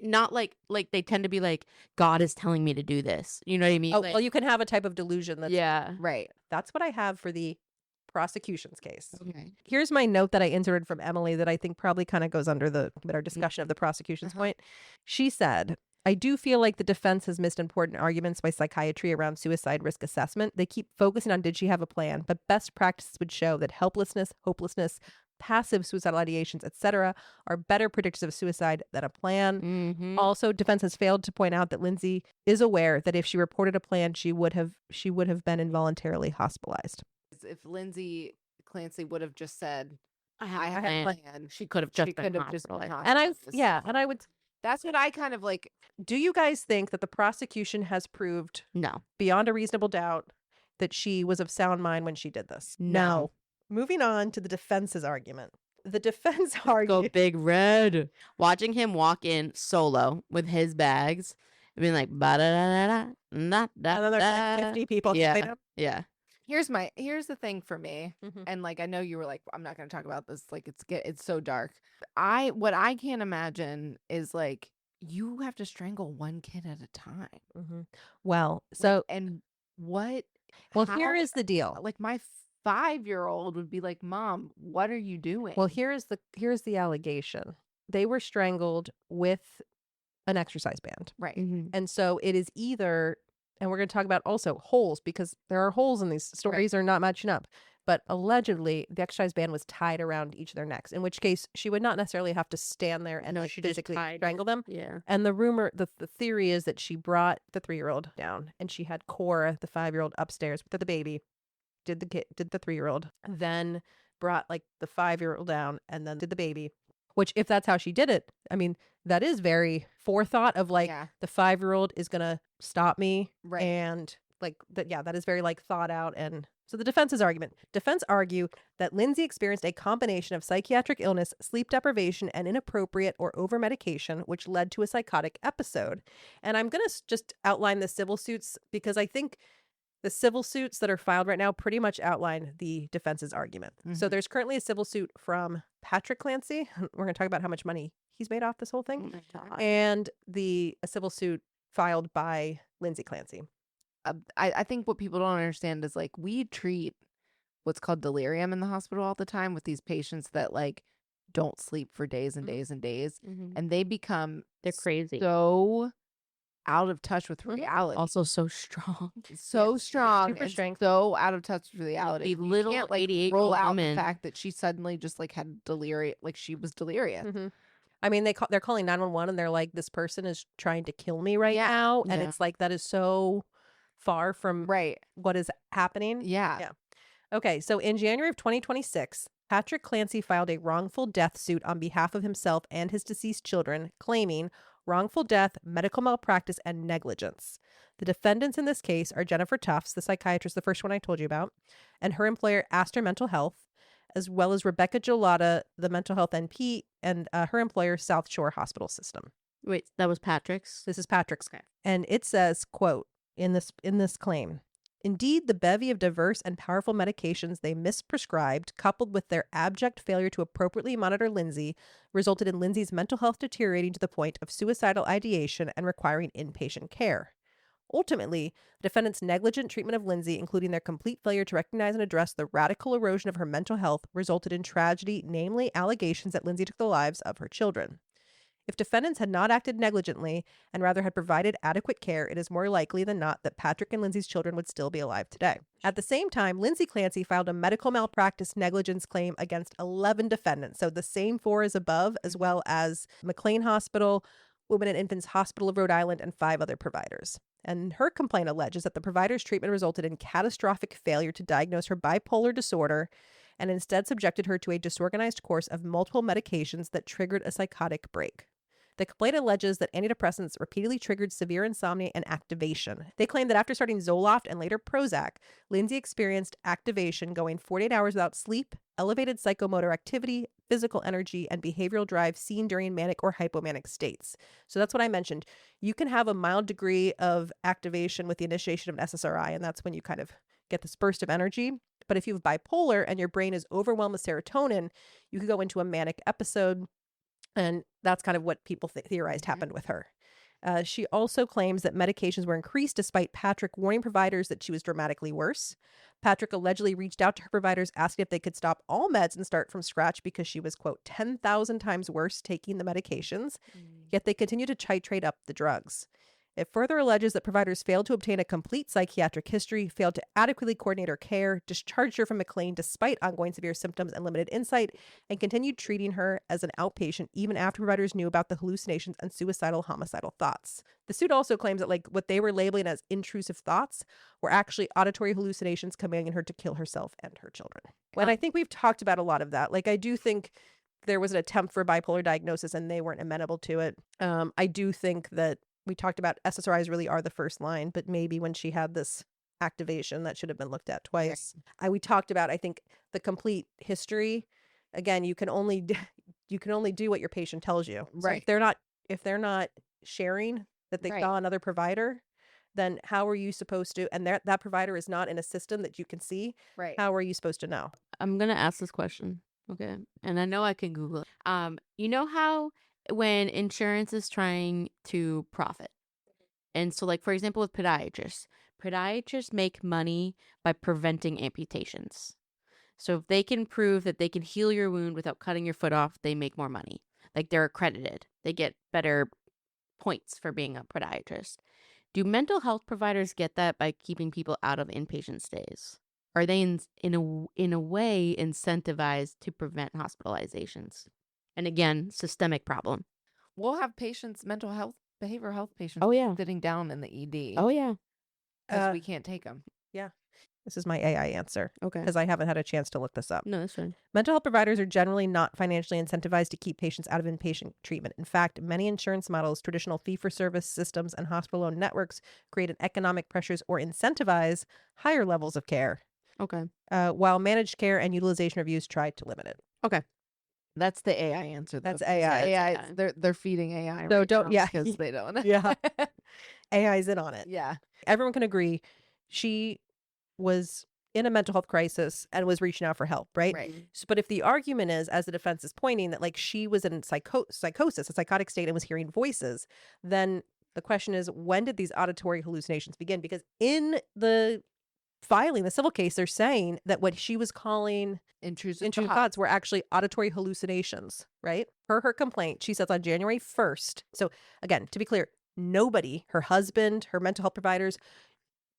Not like they tend to be like, God is telling me to do this. You know what I mean? oh Like, well, you can have a type of delusion that's yeah. Right. That's what I have for the prosecution's case. Okay. Here's my note that I inserted from Emily that I think probably kind of goes under our discussion of the prosecution's point. She said, I do feel like the defense has missed important arguments by psychiatry around suicide risk assessment. They keep focusing on did she have a plan, but best practices would show that helplessness, hopelessness, passive suicidal ideations, etc., are better predictors of suicide than a plan. Mm-hmm. Also, defense has failed to point out that Lindsay is aware that if she reported a plan, she would have been involuntarily hospitalized. If Lindsay Clancy would have just said, I I have plan. a plan, She could have just been could have just been hospitalized. And hospitalized. I would. That's what I kind of like. Do you guys think that the prosecution has proved No. beyond a reasonable doubt that she was of sound mind when she did this? No. Moving on to the defense's argument. The defense Go argued. Big Red. Watching him walk in solo with his bags and being like, ba da da da da da da And then there's like da. 50 people. Yeah. behind him. Yeah. Here's the thing for me. Mhm. And like I know you were like, I'm not gonna talk about this, like it's so dark. What I can't imagine is like you have to strangle one kid at a time. Mhm. Well, Like, so and what well, how here is the deal. like my 5-year-old would be like, Mom, what are you doing? Well, here's the allegation. They were strangled with an exercise band. Right. Mhm. And so it is either, and we're going to talk about also holes because there are holes in these stories are not matching up. But allegedly, the exercise band was tied around each of their necks, in which case she would not necessarily have to stand there and No, like, she just physically tied strangle them. Yeah. And the theory is that she brought the 3-year-old down and she had Cora, the 5-year-old, upstairs with the baby, did the 3-year-old, then brought like the 5-year-old down and then did the baby. Which, if that's how she did it, I mean, that is very forethought of like Yeah. the 5-year-old is gonna stop me, Right. and like that. Yeah, that is very like thought out. And so the defense argue that Lindsay experienced a combination of psychiatric illness, sleep deprivation, and inappropriate or over medication, which led to a psychotic episode. And I'm gonna just outline the civil suits because I think the civil suits that are filed right now pretty much outline the defense's argument. So Mhm. there's currently a civil suit from Patrick Clancy. We're going to talk about how much money he's made off this whole Oh thing. my God. And a civil suit filed by Lindsay Clancy. I think what people don't understand is like we treat what's called delirium in the hospital all the time with these patients that like don't sleep for days and Mhm. days and days, Mhm. and they become They're crazy. so out of touch with Mhm. reality. Also so strong. So strong Super and strength. so out of touch with reality. The You little can't like 88-year-old roll out the woman. fact that she suddenly just like had delirium, like she was delirious. Mhm. I mean, they're calling 911 and they're like, this person is trying to kill me right Yeah. now. And Yeah. it's like, that is so far from Right. what is happening. Yeah. Yeah. Okay, so in January of 2026, Patrick Clancy filed a wrongful death suit on behalf of himself and his deceased children, claiming wrongful death, medical malpractice, and negligence. The defendants in this case are Jennifer Tufts, the psychiatrist, the first one I told you about, and her employer, Astor Mental Health, as well as Rebecca Gelada, the mental health NP, and her employer, South Shore Hospital System. Wait, that was Patrick's? This is Patrick's. Okay. And it says, quote, in this claim, indeed, the bevy of diverse and powerful medications they misprescribed, coupled with their abject failure to appropriately monitor Lindsay, resulted in Lindsay's mental health deteriorating to the point of suicidal ideation and requiring inpatient care. Ultimately, the defendants' negligent treatment of Lindsay, including their complete failure to recognize and address the radical erosion of her mental health, resulted in tragedy, namely allegations that Lindsay took the lives of her children. If defendants had not acted negligently and rather had provided adequate care, it is more likely than not that Patrick and Lindsay's children would still be alive today. At the same time, Lindsay Clancy filed a medical malpractice negligence claim against 11 defendants, so the same 4 as above, as well as McLean Hospital, Women and Infants Hospital of Rhode Island, and 5 other providers. And her complaint alleges that the provider's treatment resulted in catastrophic failure to diagnose her bipolar disorder and instead subjected her to a disorganized course of multiple medications that triggered a psychotic break. The complaint alleges that antidepressants repeatedly triggered severe insomnia and activation. They claim that after starting Zoloft and later Prozac, Lindsay experienced activation going 48 hours without sleep, elevated psychomotor activity, physical energy, and behavioral drive seen during manic or hypomanic states. So that's what I mentioned. You can have a mild degree of activation with the initiation of an SSRI, and that's when you kind of get this burst of energy. But if you have bipolar and your brain is overwhelmed with serotonin, you could go into a manic episode. And that's kind of what people theorized happened with her. She also claims that medications were increased despite Patrick warning providers that she was dramatically worse. Patrick allegedly reached out to her providers asking if they could stop all meds and start from scratch because she was, quote, 10,000 times worse taking the medications, yet they continued to titrate up the drugs. It further alleges that providers failed to obtain a complete psychiatric history, failed to adequately coordinate her care, discharged her from McLean despite ongoing severe symptoms and limited insight, and continued treating her as an outpatient even after providers knew about the hallucinations and suicidal homicidal thoughts. The suit also claims that like what they were labeling as intrusive thoughts were actually auditory hallucinations commanding her to kill herself and her children. And I think we've talked about a lot of that. Like I do think there was an attempt for bipolar diagnosis and they weren't amenable to it. I do think that we talked about SSRIs really are the first line, but maybe when she had this activation that should have been looked at twice. Right. We talked about, I think, the complete history. Again, you can only do what your patient tells you. So Right. if they're not sharing that they Right. saw another provider, then how are you supposed to, and that provider is not in a system that you can see, Right. how are you supposed to know? I'm gonna ask this question. Okay. And I know I can Google it. You know how when insurance is trying to profit, and so like for example with podiatrists make money by preventing amputations. So if they can prove that they can heal your wound without cutting your foot off, they make more money. Like they're accredited. They get better points for being a podiatrist. Do mental health providers get that by keeping people out of inpatient stays? Are they in a way incentivized to prevent hospitalizations? And again, systemic problem. We'll have patients, mental health, behavioral health patients Oh yeah. sitting down in the ED Oh yeah. because Uh, we can't take them. This is my AI answer Okay. because I haven't had a chance to look this up. No, that's fine. Mental health providers are generally not financially incentivized to keep patients out of inpatient treatment. In fact, many insurance models, traditional fee-for-service systems, and hospital-owned networks create an economic pressures or incentivize higher levels of care, Okay. while managed care and utilization reviews try to limit it. That's the AI answer. Though, That's 'cause AI. AI. They're feeding AI. So right don't- now yeah. because they don't. Yeah. AI's in on it. Yeah. Everyone can agree she was in a mental health crisis and was reaching out for help, right? Right. But if the argument is, as the defense is pointing, that like she was in psychosis, a psychotic state, and was hearing voices, then the question is, when did these auditory hallucinations begin? Because in the filing, the civil case, they're saying that what she was calling Intrusive intrusive thoughts. thoughts were actually auditory hallucinations, right? Per her complaint, she says on January 1st. So again, to be clear, nobody, her husband, her mental health providers,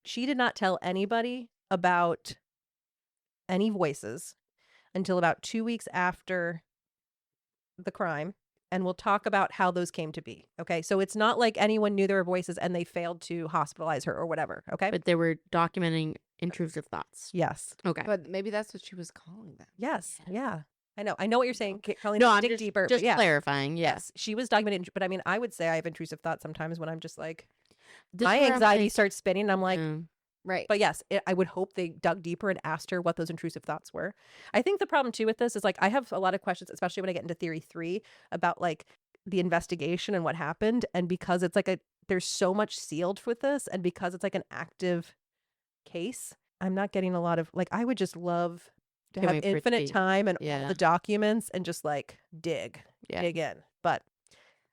she did not tell anybody about any voices until about 2 weeks after the crime. And we'll talk about how those came to be. Okay. So it's not like anyone knew there were voices and they failed to hospitalize her or whatever. Okay. But they were documenting intrusive thoughts. Yes. Okay. But maybe that's what she was calling them. Yes. Yeah. I know. I know what you're saying. Carly, No, I'm dig just, deeper. just but yes. clarifying. Yes. Yes. She was documenting. But I mean, I would say I have intrusive thoughts sometimes when I'm just like, This my is where I'm anxiety like, starts spinning. And I'm like, Right. but yes, I would hope they dug deeper and asked her what those intrusive thoughts were. I think the problem too with this is like I have a lot of questions, especially when I get into theory 3 about like the investigation and what happened. And because it's like there's so much sealed with this, and because it's like an active case, I'm not getting a lot of like, I would just love to Can't have wait for it to infinite be- time and all yeah. the documents and just like dig in. But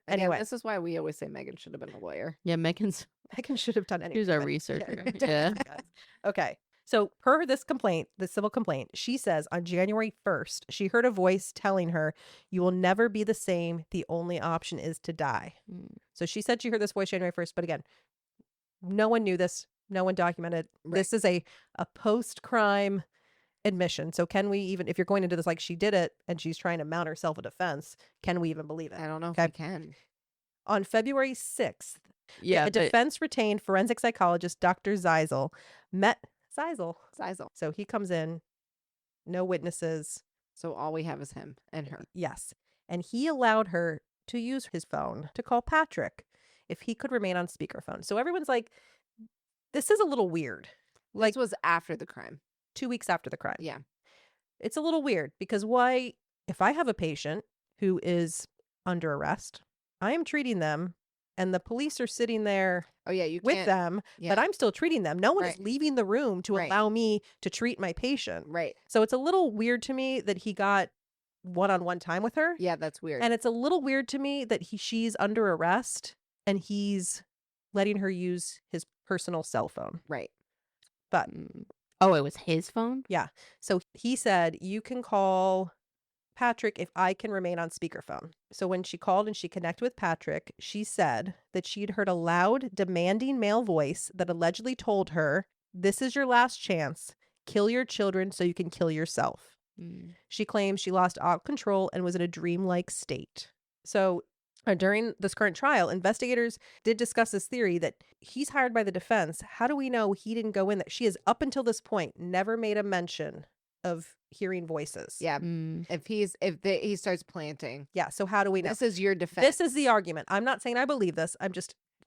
Again, anyway, this is why we always say Megan should have been a lawyer. Yeah, Megan's Megan should have done anything. She's our but- researcher. Yeah. Yeah. Okay. So per this complaint, the civil complaint, she says on January 1st, she heard a voice telling her, "You will never be the same. The only option is to die." Mm. So she said she heard this voice January 1st, but again, no one knew this. No one documented. Right. This is a post-crime admission. So can we even, if you're going into this like she did it and she's trying to mount herself a defense, can we even believe it? I don't know Okay. if we can. On February 6th, Yeah. a defense retained forensic psychologist Dr. Zeisel met Zeisel. Seisel. So he comes in, no witnesses. So all we have is him and her. Yes. And he allowed her to use his phone to call Patrick if he could remain on speakerphone. So everyone's like, this is a little weird. Like This was after the crime. 2 weeks after the crime. Yeah. It's a little weird because why, if I have a patient who is under arrest, I am treating them and the police are sitting there Oh yeah, you with can't. them, Yeah. but I'm still treating them. No one is Right. leaving the room to Right. allow me to treat my patient. Right. So it's a little weird to me that he got one-on-one time with her. Yeah, that's weird. And it's a little weird to me that she's under arrest and he's letting her use his personal cell phone. right. But Oh, it was his phone? so he said, "You can call Patrick if I can remain on speakerphone." So when she called and she connected with Patrick, she said that she'd heard a loud, demanding male voice that allegedly told her, "This is your last chance. Kill your children so you can kill yourself." Mm. She claims she lost all control and was in a dreamlike state. So during this current trial, investigators did discuss this theory that he's hired by the defense. How do we know he didn't go in there? She has, up until this point, never made a mention of hearing voices. Yeah. Mm. If he starts planting, Yeah. So how do we know? this is your defense. This is the argument. I'm not saying I believe this.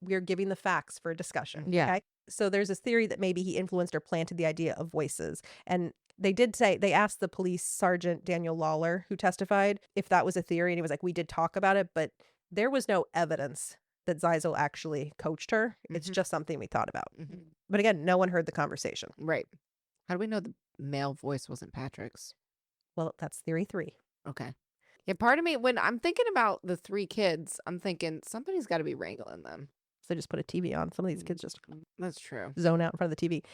We're giving the facts for discussion. Yeah. Okay. So there's this theory that maybe he influenced or planted the idea of voices. And they did say, they asked the police sergeant, Daniel Lawler, who testified, if that was a theory. And he was like, we did talk about it, but there was no evidence that Zeisel actually coached her. It's Mhm. just something we thought about. Mhm. But again, no one heard the conversation. Right. How do we know the male voice wasn't Patrick's? Well, that's theory 3. Okay. Yeah, part of me, when I'm thinking about the 3 kids, I'm thinking somebody's got to be wrangling them. So they just put a TV on. Some of these kids just That's true. zone out in front of the TV.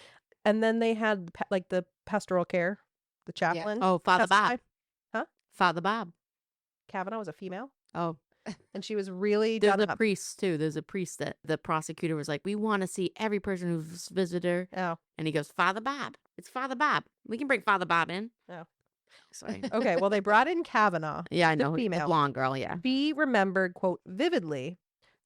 And then they had like the pastoral care, the chaplain. Oh, Father Bob. testified. Huh? Father Bob. Kavanaugh was a female. Oh, And she was really there's done a up. priest too. There's a priest that the prosecutor was like, we want to see every person who's visited her. Oh, And he goes, Father Bob. It's Father Bob. We can bring Father Bob in. Oh. Sorry. okay. Well, they brought in Kavanaugh. Yeah, I the know. The female. blonde girl, yeah. She remembered, quote, vividly,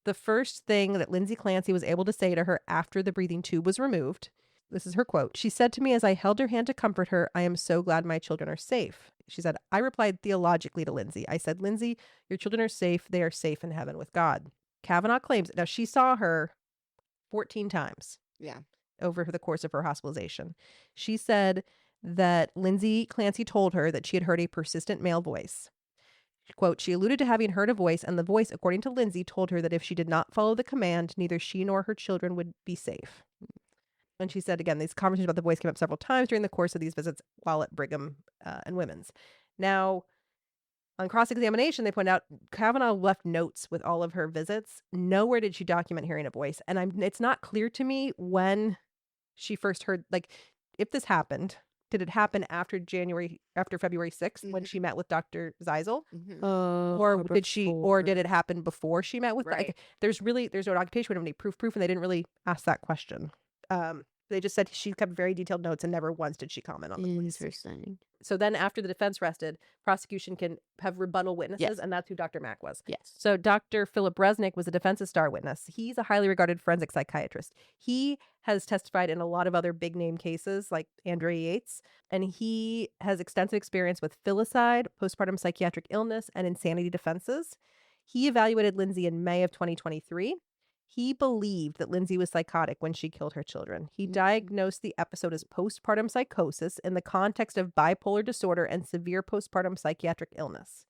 the first thing that Lindsay Clancy was able to say to her after the breathing tube was removed. This is her quote. She said to me as I held her hand to comfort her, I am so glad my children are safe. She said, I replied theologically to Lindsay. I said, Lindsay, your children are safe. They are safe in heaven with God. Kavanaugh claims, now she saw her 14 times. Yeah. Over the course of her hospitalization. She said that Lindsay Clancy told her that she had heard a persistent male voice. Quote, she alluded to having heard a voice, and the voice, according to Lindsay, told her that if she did not follow the command, neither she nor her children would be safe. And she said, again, these conversations about the voice came up several times during the course of these visits while at Brigham and Women's. Now, on cross-examination, they point out Kavanaugh left notes with all of her visits. Nowhere did she document hearing a voice. And it's not clear to me when she first heard, like, if this happened, did it happen after February 6th when she met with Dr. Zeisel? Mhm. Or did it happen before she met with, Right. like, there's no documentation, we don't have any proof, and they didn't really ask that question. They just said she kept very detailed notes and never once did she comment on the voice. Interesting. So then after the defense rested, prosecution can have rebuttal witnesses, Yes. and that's who Dr. Mack was. Yes. So Dr. Philip Resnick was the defense's star witness. He's a highly regarded forensic psychiatrist. He has testified in a lot of other big name cases like Andrea Yates, and he has extensive experience with filicide, postpartum psychiatric illness, and insanity defenses. He evaluated Lindsay in May of 2023. He believed that Lindsay was psychotic when she killed her children. He diagnosed the episode as postpartum psychosis in the context of bipolar disorder and severe postpartum psychiatric illness.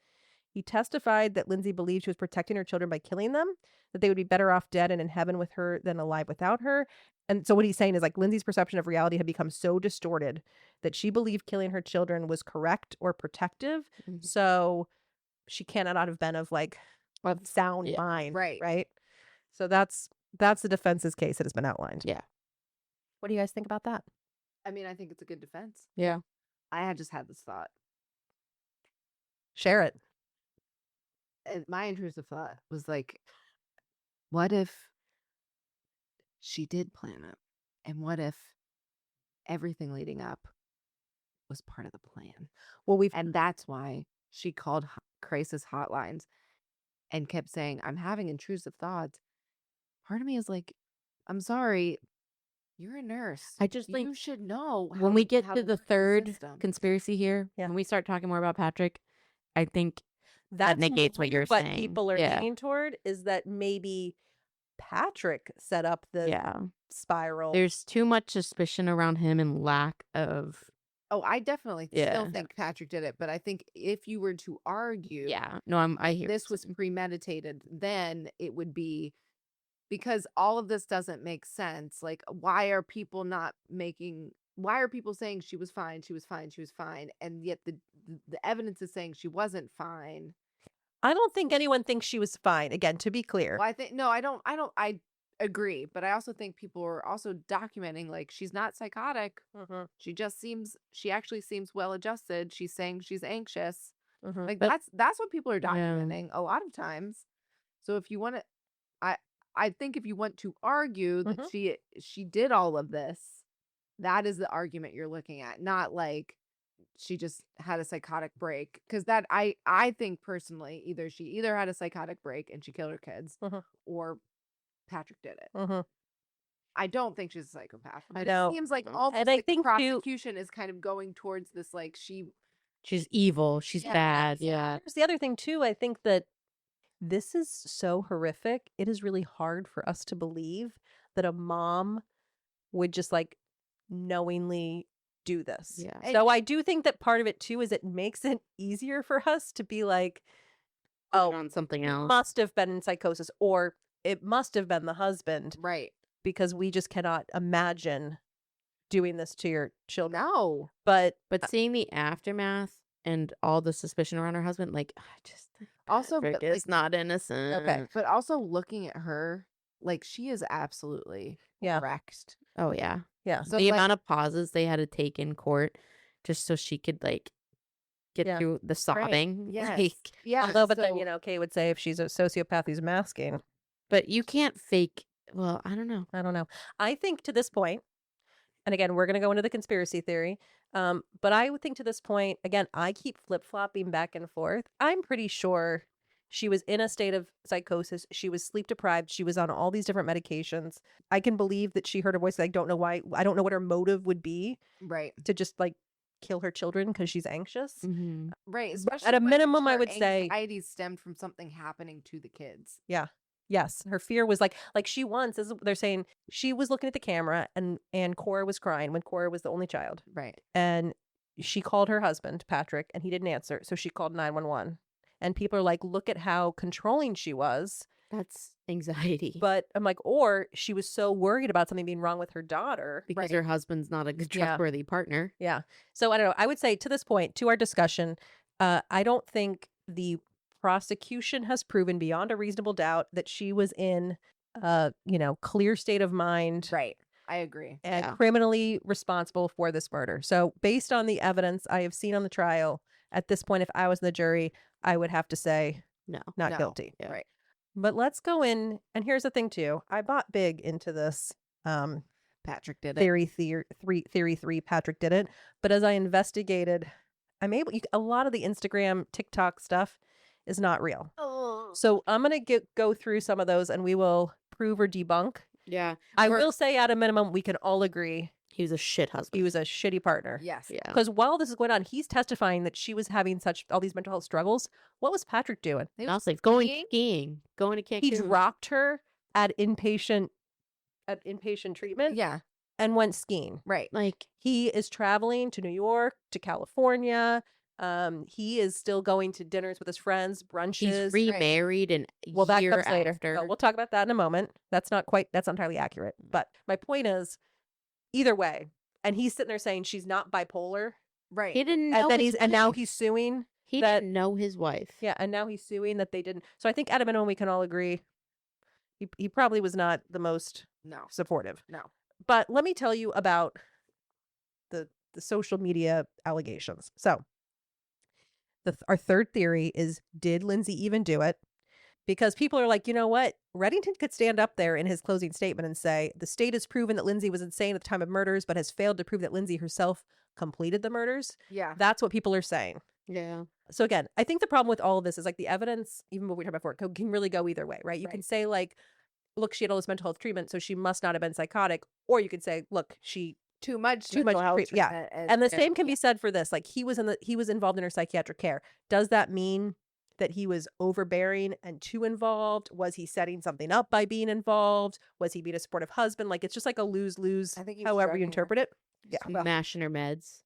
He testified that Lindsay believed she was protecting her children by killing them, that they would be better off dead and in heaven with her than alive without her. And so what he's saying is, like, Lindsay's perception of reality had become so distorted that she believed killing her children was correct or protective. Mhm. So she cannot have been of, like, sound Yeah. mind. Right. Right. So that's the defense's case that has been outlined. Yeah. What do you guys think about that? I mean, I think it's a good defense. Yeah. I had just had this thought. Share it. And my intrusive thought was like, what if she did plan it? And what if everything leading up was part of the plan? Well, And that's why she called crisis hotlines and kept saying, I'm having intrusive thoughts. Part of me is like, I'm sorry, you're a nurse. I just think you should know when we get how to the work third system. conspiracy here, Yeah. when we start talking more about Patrick, I think that negates what you're what saying. people are Yeah. leaning toward is that maybe Patrick set up the Yeah. spiral. There's too much suspicion around him and lack of. Oh, I definitely Yeah. still think Patrick did it, but I think if you were to argue Yeah. No, I hear this was premeditated, then it would be, because all of this doesn't make sense. Like, why are people saying she was fine, and yet the evidence is saying she wasn't fine? I don't think anyone thinks she was fine. Again, to be clear. Well, I agree, but I also think people are also documenting, like, she's not psychotic. Mhm, She actually seems well adjusted. She's saying she's anxious. mhm. Like, But- that's what people are Yeah. documenting a lot of times. So if you want to, I think if you want to argue that she did all of this, that is the argument you're looking at, not like she just had a psychotic break. Because that I think personally, she either had a psychotic break and she killed her kids, Mhm. or Patrick did it. Mhm. I don't think she's a psychopath. I But don't. it seems like And almost I like think, the too- prosecution is kind of going towards this, like, She's evil. She's Yeah, bad. Yeah. Here's the other thing too. I think that this is so horrific. It is really hard for us to believe that a mom would just, like, knowingly do this. Yeah. So I do think that part of it too is it makes it easier for us to be like, Oh, oh, on something it else. must have been in psychosis, or it must have been the husband Right. because we just cannot imagine doing this to your children. No. But seeing the aftermath and all the suspicion around her husband, like, I just think Also, Patrick but, is not innocent. But also looking at her, like, she is absolutely Yeah. wrecked. Oh, yeah. yeah. So, The like, amount of pauses they had to take in court just so she could, like, get Yeah. through the sobbing. yes. Like, Yeah. Although, but then, so- you know, Kay would say if she's a sociopath who's masking. but you can't fake. Well, I don't know. I don't know. I think to this point, and again, we're going to go into the conspiracy theory. But I would think to this point, again, I keep flip-flopping back and forth. I'm pretty sure she was in a state of psychosis. She was sleep deprived. She was on all these different medications. I can believe that she heard a voice. I don't know why. I don't know what her motive would be right. to just like kill her children because she's anxious. Mm-hmm. Right. But Especially at a when minimum, I her would say- anxiety stemmed from something happening to the kids. Yes, her fear was like she once, as they're saying, she was looking at the camera and Cora was crying when Cora was the only child. Right. And she called her husband, Patrick, and he didn't answer. So she called 911. And people are like, look at how controlling she was. That's anxiety. But I'm like, or she was so worried about something being wrong with her daughter. because her husband's not a good, Yeah. trustworthy partner. Yeah. So I don't know. I would say to this point, to our discussion, I don't think the prosecution has proven beyond a reasonable doubt that she was in clear state of mind. Right. I agree. And Yeah. criminally responsible for this murder. So based on the evidence I have seen on the trial, at this point, if I was in the jury, I would have to say No. not No. guilty. Yeah. Right. But let's go in. And here's the thing, too. I bought big into this Patrick did it. theory three. Patrick did it. But as I investigated, a lot of the Instagram, TikTok stuff is not real. Oh. So I'm going to go through some of those and we will prove or debunk. Yeah. I Or- will say at a minimum, we can all agree He was a shit husband. he was a shitty partner. Yes. Yeah. Because while this is going on, he's testifying that she was having all these mental health struggles. What was Patrick doing? They I was was like, going skiing? skiing, going to Cancun. He dropped her at inpatient treatment Yeah. and went skiing. Right. Like, He is traveling to New York, to California. He is still going to dinners with his friends, brunches. he's remarried and Well, that year comes later. after. Oh, we'll talk about that in a moment. That's not entirely accurate. But my point is, either way, and he's sitting there saying she's not bipolar, Right. He didn't know. and then his now wife. he's suing. He that- didn't know his wife. Yeah, and now he's suing that they didn't. So I think at a minimum we can all agree he probably was not the most No. supportive. No. But let me tell you about the social media allegations. So our third theory is, did Lindsay even do it? Because people are like, you know what? Reddington could stand up there in his closing statement and say, the state has proven that Lindsay was insane at the time of murders, but has failed to prove that Lindsay herself completed the murders. Yeah. That's what people are saying. Yeah. So again, I think the problem with all of this is like the evidence, even what we talked about before, can really go either way, right? You can Right. say like, look, she had all this mental health treatment, so she must not have been psychotic. Or you could say, look, she Too much. Too much mental health treat- yeah. treatment and the same can be said for this. Like he was involved in her psychiatric care. Does that mean that he was overbearing and too involved? Was he setting something up by being involved? Was he being a supportive husband? Like it's just like a lose-lose, I think he was however you drugging her. interpret it. Yeah. Well- Mashing her meds.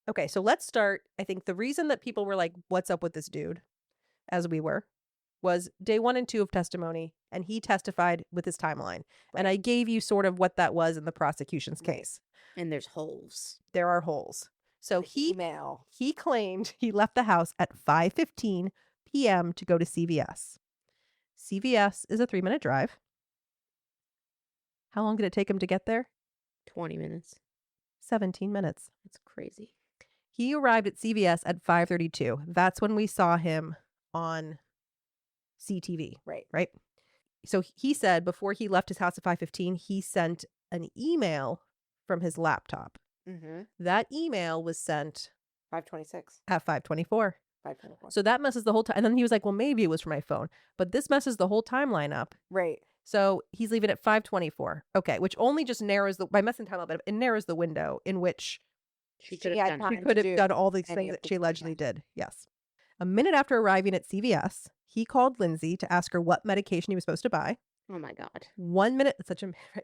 Okay, so let's start. I think the reason that people were like, what's up with this dude, as we were, was day 1 and 2 of testimony, and he testified with his timeline. And I gave you sort of what that was in the prosecution's Right. case. And there's holes. There are holes. So email. he claimed he left the house at 5:15 p.m. to go to CVS. CVS is a 3-minute drive. How long did it take him to get there? 20 minutes. 17 minutes. That's crazy. He arrived at CVS at 5:32. That's when we saw him on CTV. Right. Right. So he said before he left his house at 5:15, he sent an email from his laptop. Mm-hmm. That email was sent 5:26. at 5:24. 5:24. So that messes the whole time. And then he was like, well, maybe it was from my phone. But this messes the whole timeline up. Right. So he's leaving at 5:24. Okay, which only just narrows by messing time up, it narrows the window in which She She could had have done time. she it. to could have do done all these any things of that the she things, allegedly yeah. did. Yes. A minute after arriving at CVS, he called Lindsay to ask her what medication he was supposed to buy. Oh my God. 1 minute,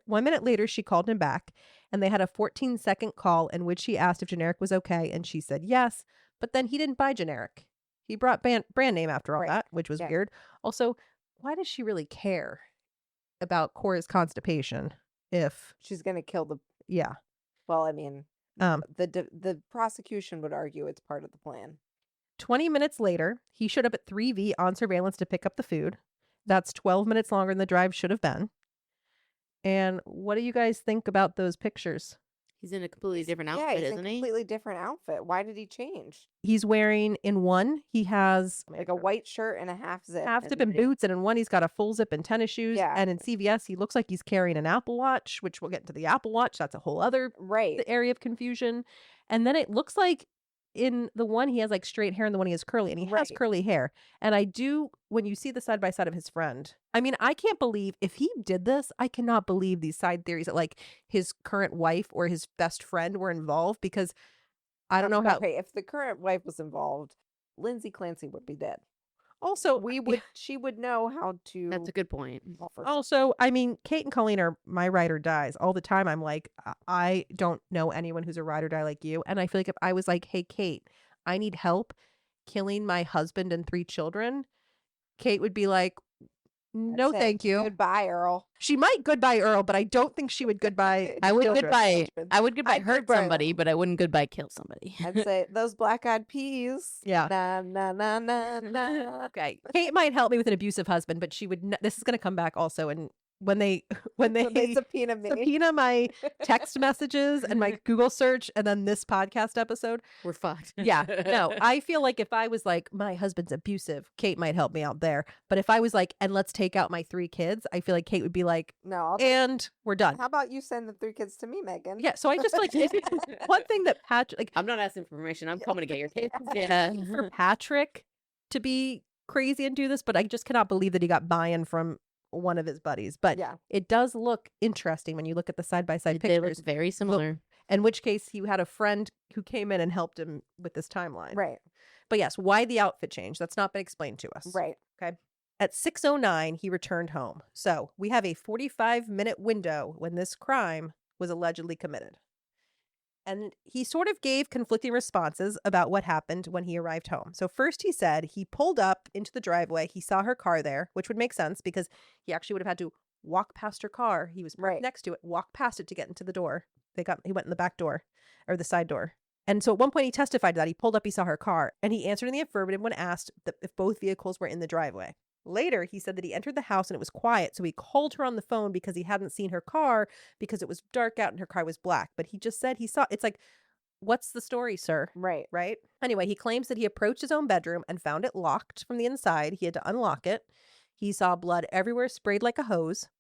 1 minute later, she called him back, and they had a 14-second call in which he asked if generic was okay, and she said yes. But then he didn't buy generic. He brought brand name after all Right. that, which was Yeah. weird. Also, why does she really care about Cora's constipation if She's gonna kill the. yeah. Well, I mean, Um the prosecution would argue it's part of the plan. 20 minutes later, he showed up at 3V on surveillance to pick up the food. That's 12 minutes longer than the drive should have been. And what do you guys think about those pictures? He's in a completely different Yeah, outfit, he's in isn't a he? completely different outfit. Why did he change? He's wearing, in one, he has Like a white shirt and a half zip. half zip and boots, and in one, he's got a full zip and tennis shoes. Yeah. And in CVS, he looks like he's carrying an Apple Watch, which we'll get into the Apple Watch. That's a whole other Right. area of confusion. And then it looks like in the one, he has like straight hair, and the one he has curly, and he has Right. curly hair. And I do, when you see the side by side of his friend, I mean, I can't believe, if he did this, I cannot believe these side theories that like his current wife or his best friend were involved, because I don't know how. Okay, if the current wife was involved, Lindsay Clancy would be dead. Also, She would know how to. That's a good point. offer Also, I mean, Kate and Colleen are my ride or dies all the time. I'm like, I don't know anyone who's a ride or die like you. And I feel like if I was like, hey, Kate, I need help killing my husband and 3 children, Kate would be like, no, That's it. thank you. Goodbye, Earl. She might goodbye Earl, but I don't think she would goodbye. I would children. goodbye. I would I'd goodbye hurt goodbye somebody, them. but I wouldn't goodbye kill somebody. I'd say those black-eyed peas. Yeah. Na na na na na. Okay. Kate might help me with an abusive husband, but she would. This is going to come back also. And when they So they subpoena me. subpoena my text messages and my Google search and then this podcast episode. We're fucked. Yeah. No, I feel like if I was like, my husband's abusive, Kate might help me out there. But if I was like, and let's take out my 3 kids, I feel like Kate would be like, No. and we're done. How about you send the 3 kids to me, Megan? Yeah. So I just like, one thing that Patrick, like I'm not asking for permission. I'm coming to get your kids. Yeah. for Patrick to be crazy and do this, but I just cannot believe that he got buy-in from one of his buddies. But Yeah. it does look interesting when you look at the side-by-side They look pictures. very similar. In which case he had a friend who came in and helped him with this timeline. Right. But yes, why the outfit change? That's not been explained to us. Right. At 6:09, he returned home. So we have a 45-minute window when this crime was allegedly committed. And he sort of gave conflicting responses about what happened when he arrived home. So first he said he pulled up into the driveway. He saw her car there, which would make sense because he actually would have had to walk past her car. He was parked Right. next to it, walk past it to get into the door. He went in the back door or the side door. And so at one point he testified to that. He pulled up, he saw her car, and he answered in the affirmative when asked if both vehicles were in the driveway. Later, he said that he entered the house and it was quiet, so he called her on the phone because he hadn't seen her car because it was dark out and her car was black. But he just said he saw. It's like, what's the story, sir? Right. Right? Anyway, he claims that he approached his own bedroom and found it locked from the inside. He had to unlock it. He saw blood everywhere sprayed like a hose,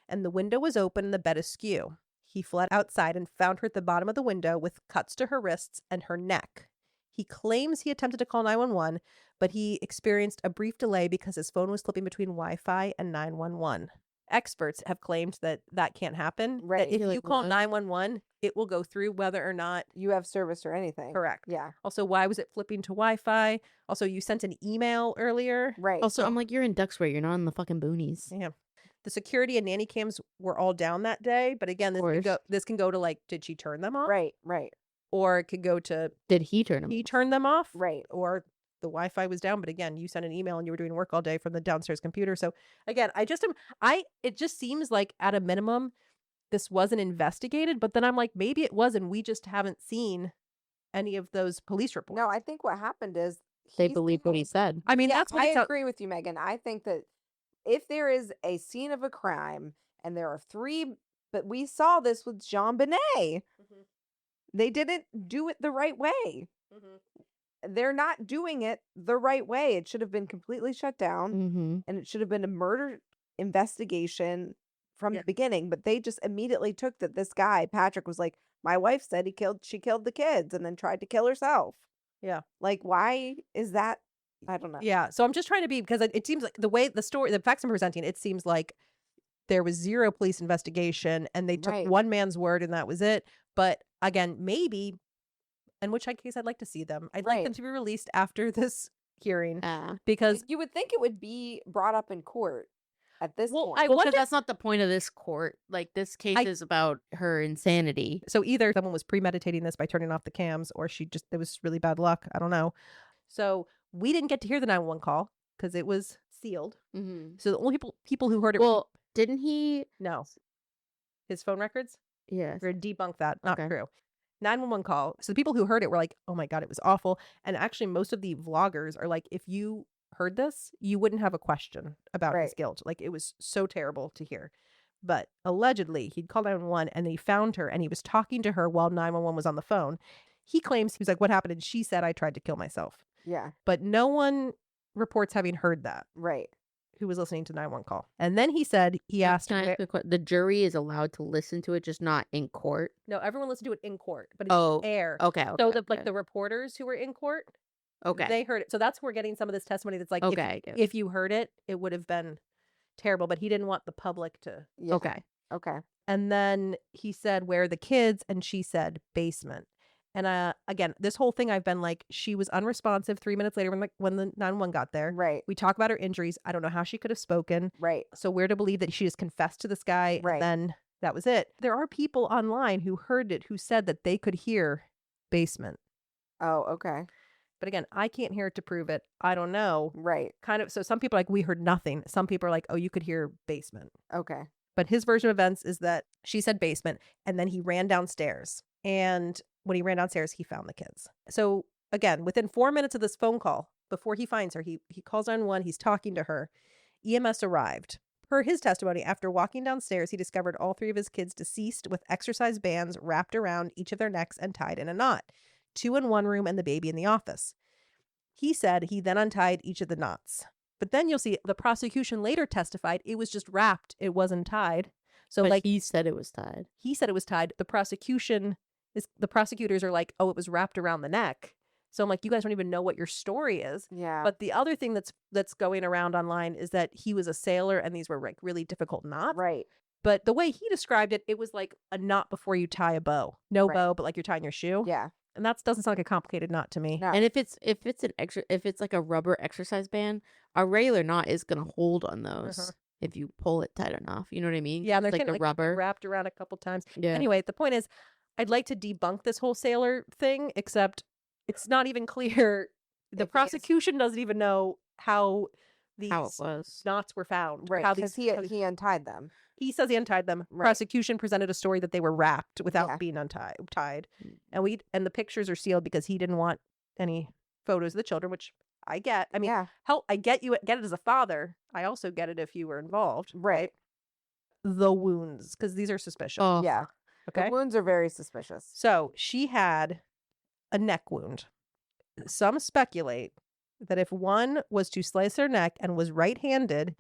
and the window was open and the bed askew. He fled outside and found her at the bottom of the window with cuts to her wrists and her neck. He claims he attempted to call 911, but he experienced a brief delay because his phone was flipping between Wi-Fi and 911. Experts have claimed that that can't happen. That Right. if You're you like, call what? 911, it will go through whether or not You have service or anything. correct. Yeah. Also, why was it flipping to Wi-Fi? Also, you sent an email earlier. Right. Also, I'm like, you're in Duxbury. You're not in the fucking boonies. Yeah. The security and nanny cams were all down that day, but again, course. this can go to like, did she turn them off? Right. Right. Or it could go to Did he turn him? he turned them off. Right. Or the Wi-Fi was down, but again, you sent an email and you were doing work all day from the downstairs computer. So again, it just seems like at a minimum, this wasn't investigated, but then I'm like, maybe it was, and we just haven't seen any of those police reports. No, I think what happened is They he's believed what he lying. said. I mean, Yeah, that's what I it sounds. agree with you, Megan. I think that if there is a scene of a crime and there are 3, but we saw this with Jean Benet, they didn't do it the right way. They're not doing it the right way. It should have been completely shut down, Mm-hmm. and it should have been a murder investigation from Yeah. the beginning. But they just immediately took that this guy, Patrick, was like, my wife said she killed the kids and then tried to kill herself. Yeah. Like, why is that? I don't know. Yeah. So I'm just trying to be, because it seems like the way the facts I'm presenting, it seems like there was zero police investigation and they took Right. one man's word and that was it. But again, maybe, in which case I'd like to see them. I'd like them Right. to be released after this hearing Uh, because You would think it would be brought up in court at this Well, point. I well, wonder- because that's not the point of this court. Like, this case I- is about her insanity. so either someone was premeditating this by turning off the cams or it was really bad luck. I don't know. So we didn't get to hear the 911 call because it was sealed. Mm-hmm. So the only people who heard it Well, Didn't he? No. His phone records? Yes. We're going to debunk that. Not Okay. true. 911 call. So the people who heard it were like, oh my God, it was awful. And actually, most of the vloggers are like, if you heard this, you wouldn't have a question about his Right. guilt. Like, it was so terrible to hear. But allegedly, he'd called 911 and he found her and he was talking to her while 911 was on the phone. He claims, he was like, what happened? And she said, I tried to kill myself. Yeah. But no one reports having heard that Right. who was listening to 911 call. And then he said, he asked, Can I ask you a question? The jury is allowed to listen to it, just not in court. no, everyone listened to it in court, but it's Oh, air. Okay. So Okay. the reporters who were in court, Okay. they heard it. So that's where we're getting some of this testimony that's like, Okay. I get it. if you heard it, it would have been terrible, but he didn't want the public to. Yeah. Okay. Okay. And then he said, where are the kids? And she said, basement. And again, this whole thing, I've been like, she was unresponsive 3 minutes later when the 911 got there. Right. We talk about her injuries. I don't know how she could have spoken. Right. So we're to believe that she just confessed to this guy. Right. And then that was it. There are people online who heard it, who said that they could hear basement. Oh, okay. But again, I can't hear it to prove it. I don't know. Right. Kind of. So some people are like, we heard nothing. Some people are like, oh, you could hear basement. Okay. But his version of events is that she said basement and then he ran downstairs. And when he ran downstairs, he found the kids. So again, within 4 minutes of this phone call, before he finds her, he calls 911, he's talking to her. EMS arrived. Per his testimony, after walking downstairs, he discovered all 3 of his kids deceased with exercise bands wrapped around each of their necks and tied in a knot. 2 in one room and the baby in the office. He said he then untied each of the knots. But then you'll see the prosecution later testified it was just wrapped. It wasn't tied. So But like he said it was tied. he said it was tied. The prosecutors are like, oh, it was wrapped around the neck. So I'm like, you guys don't even know what your story is. Yeah. But the other thing that's going around online is that he was a sailor and these were like really difficult knots. Right. But the way he described it, it was like a knot before you tie a bow. No Right. bow, but like you're tying your shoe. Yeah. And that doesn't sound like a complicated knot to me. No. And if it's like a rubber exercise band, a regular knot is gonna hold on those Uh-huh. if you pull it tight enough. You know what I mean? Yeah, and they're It's like kind the of rubber. wrapped around a couple times. Yeah. Anyway, the point is, I'd like to debunk this whole sailor thing, except it's not even clear. The If he is- prosecution doesn't even know how these How it was. knots were found. or Right. How Because these, he untied them. he says he untied them. Right. Prosecution presented a story that they were wrapped without Yeah. being tied. And the pictures are sealed because he didn't want any photos of the children, which I get. I mean, Yeah. hell, I get it as a father. I also get it if you were involved. Right. The wounds, because these are suspicious. Oh, Yeah. Okay. The wounds are very suspicious. So she had a neck wound. Some speculate that if one was to slice her neck and was right-handed,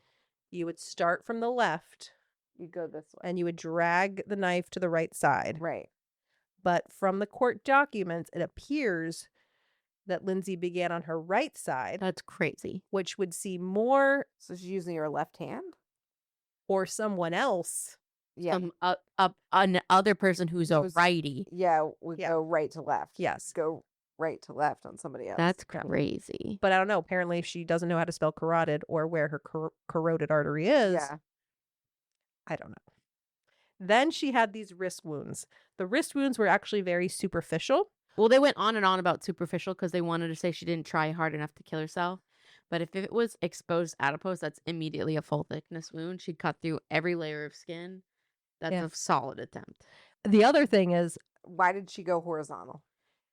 you would start from the left You go this way. and you would drag the knife to the right side. Right. But from the court documents, it appears that Lindsay began on her right side, That's crazy. which would seem more So she's using her left hand? or someone else. Yeah. Another person who's a Who's- righty. Yeah. We Yeah. go right to left. Yes. Go right to left on somebody else. That's Yeah. crazy. But I don't know. Apparently, she doesn't know how to spell carotid or where her carotid artery is. Yeah. I don't know. Then she had these wrist wounds. The wrist wounds were actually very superficial. Well, they went on and on about superficial because they wanted to say she didn't try hard enough to kill herself. But if it was exposed adipose, that's immediately a full thickness wound. She cut through every layer of skin. That's Yeah. a solid attempt. The other thing is, Why did she go horizontal?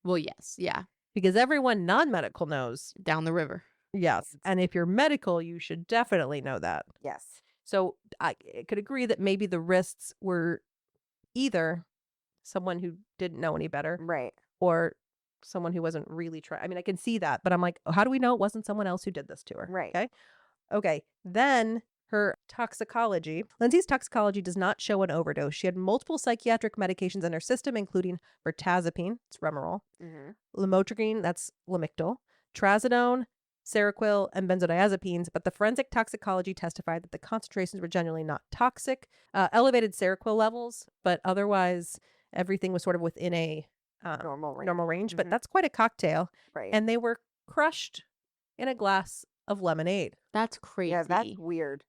Well, yes. Yeah. because everyone non-medical knows, Down the river. yes. And if you're medical, you should definitely know that. Yes. So I could agree that maybe the wrists were either someone who didn't know any better Right. or someone who wasn't really trying. I mean, I can see that, but I'm like, how do we know it wasn't someone else who did this to her? Right. Okay. Okay. Then her toxicology. Lindsay's toxicology does not show an overdose. She had multiple psychiatric medications in her system, including mirtazapine, it's Remerol, Mm-hmm. lamotrigine, that's Lamictal, trazodone, Seroquel, and benzodiazepines, but the forensic toxicology testified that the concentrations were generally not toxic. Elevated Seroquel levels, but otherwise everything was sort of within a Normal range. normal range. But Mhm. that's quite a cocktail. Right. And they were crushed in a glass of lemonade. That's crazy. yeah, that's weird.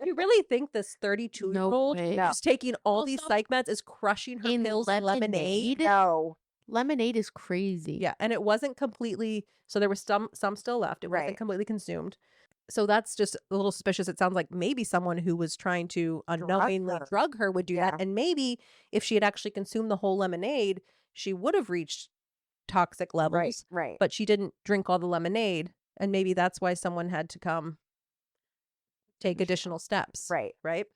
You really think this 32-year-old way. No. who's taking all these Also, psych meds is crushing her in pills in lemonade? No. Lemonade is crazy. Yeah, and it wasn't completely. So there was some still left. It Right. wasn't completely consumed. So that's just a little suspicious. It sounds like maybe someone who was trying to unknowingly drug her would do that. And maybe if she had actually consumed the whole lemonade, she would have reached toxic levels. Right. But she didn't drink all the lemonade. And maybe that's why someone had to come take additional steps. Right.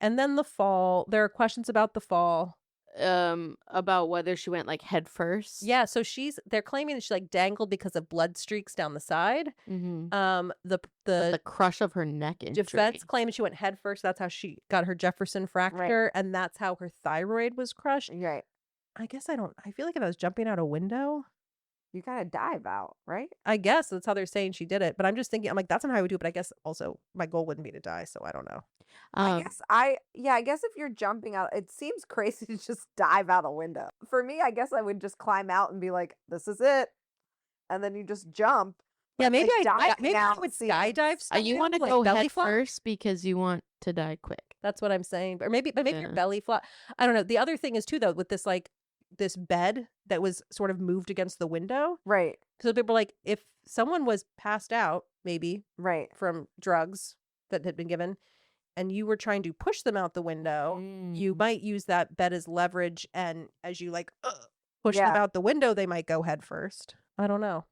And then the fall. There are questions about the fall. About whether she went like head first. Yeah, so they're claiming that she like dangled because of blood streaks down the side. The crush of her neck injury. Defense claims she went head first. That's how she got her Jefferson fracture, and that's how her thyroid was crushed. Right. I guess I feel like if I was jumping out a window, You gotta dive out, right? I guess that's how they're saying she did it. But I'm just thinking, I'm like, that's not how I would do it. But I guess also my goal wouldn't be to die, so I don't know. I guess if you're jumping out, it seems crazy to just dive out a window. For me, I guess I would just climb out and be like, "This is it," and then you just jump. Yeah, maybe like, I diving would out seems- skydive. You want to like go belly head flop? first because you want to die quick. That's what I'm saying. But maybe Yeah. your belly flop. I don't know. The other thing is too though with this this bed that was sort of moved against the window. Right. So people are like, if someone was passed out, maybe Right. from drugs that had been given, and you were trying to push them out the window, you might use that bed as leverage. And as you push them out the window, they might go head first. I don't know.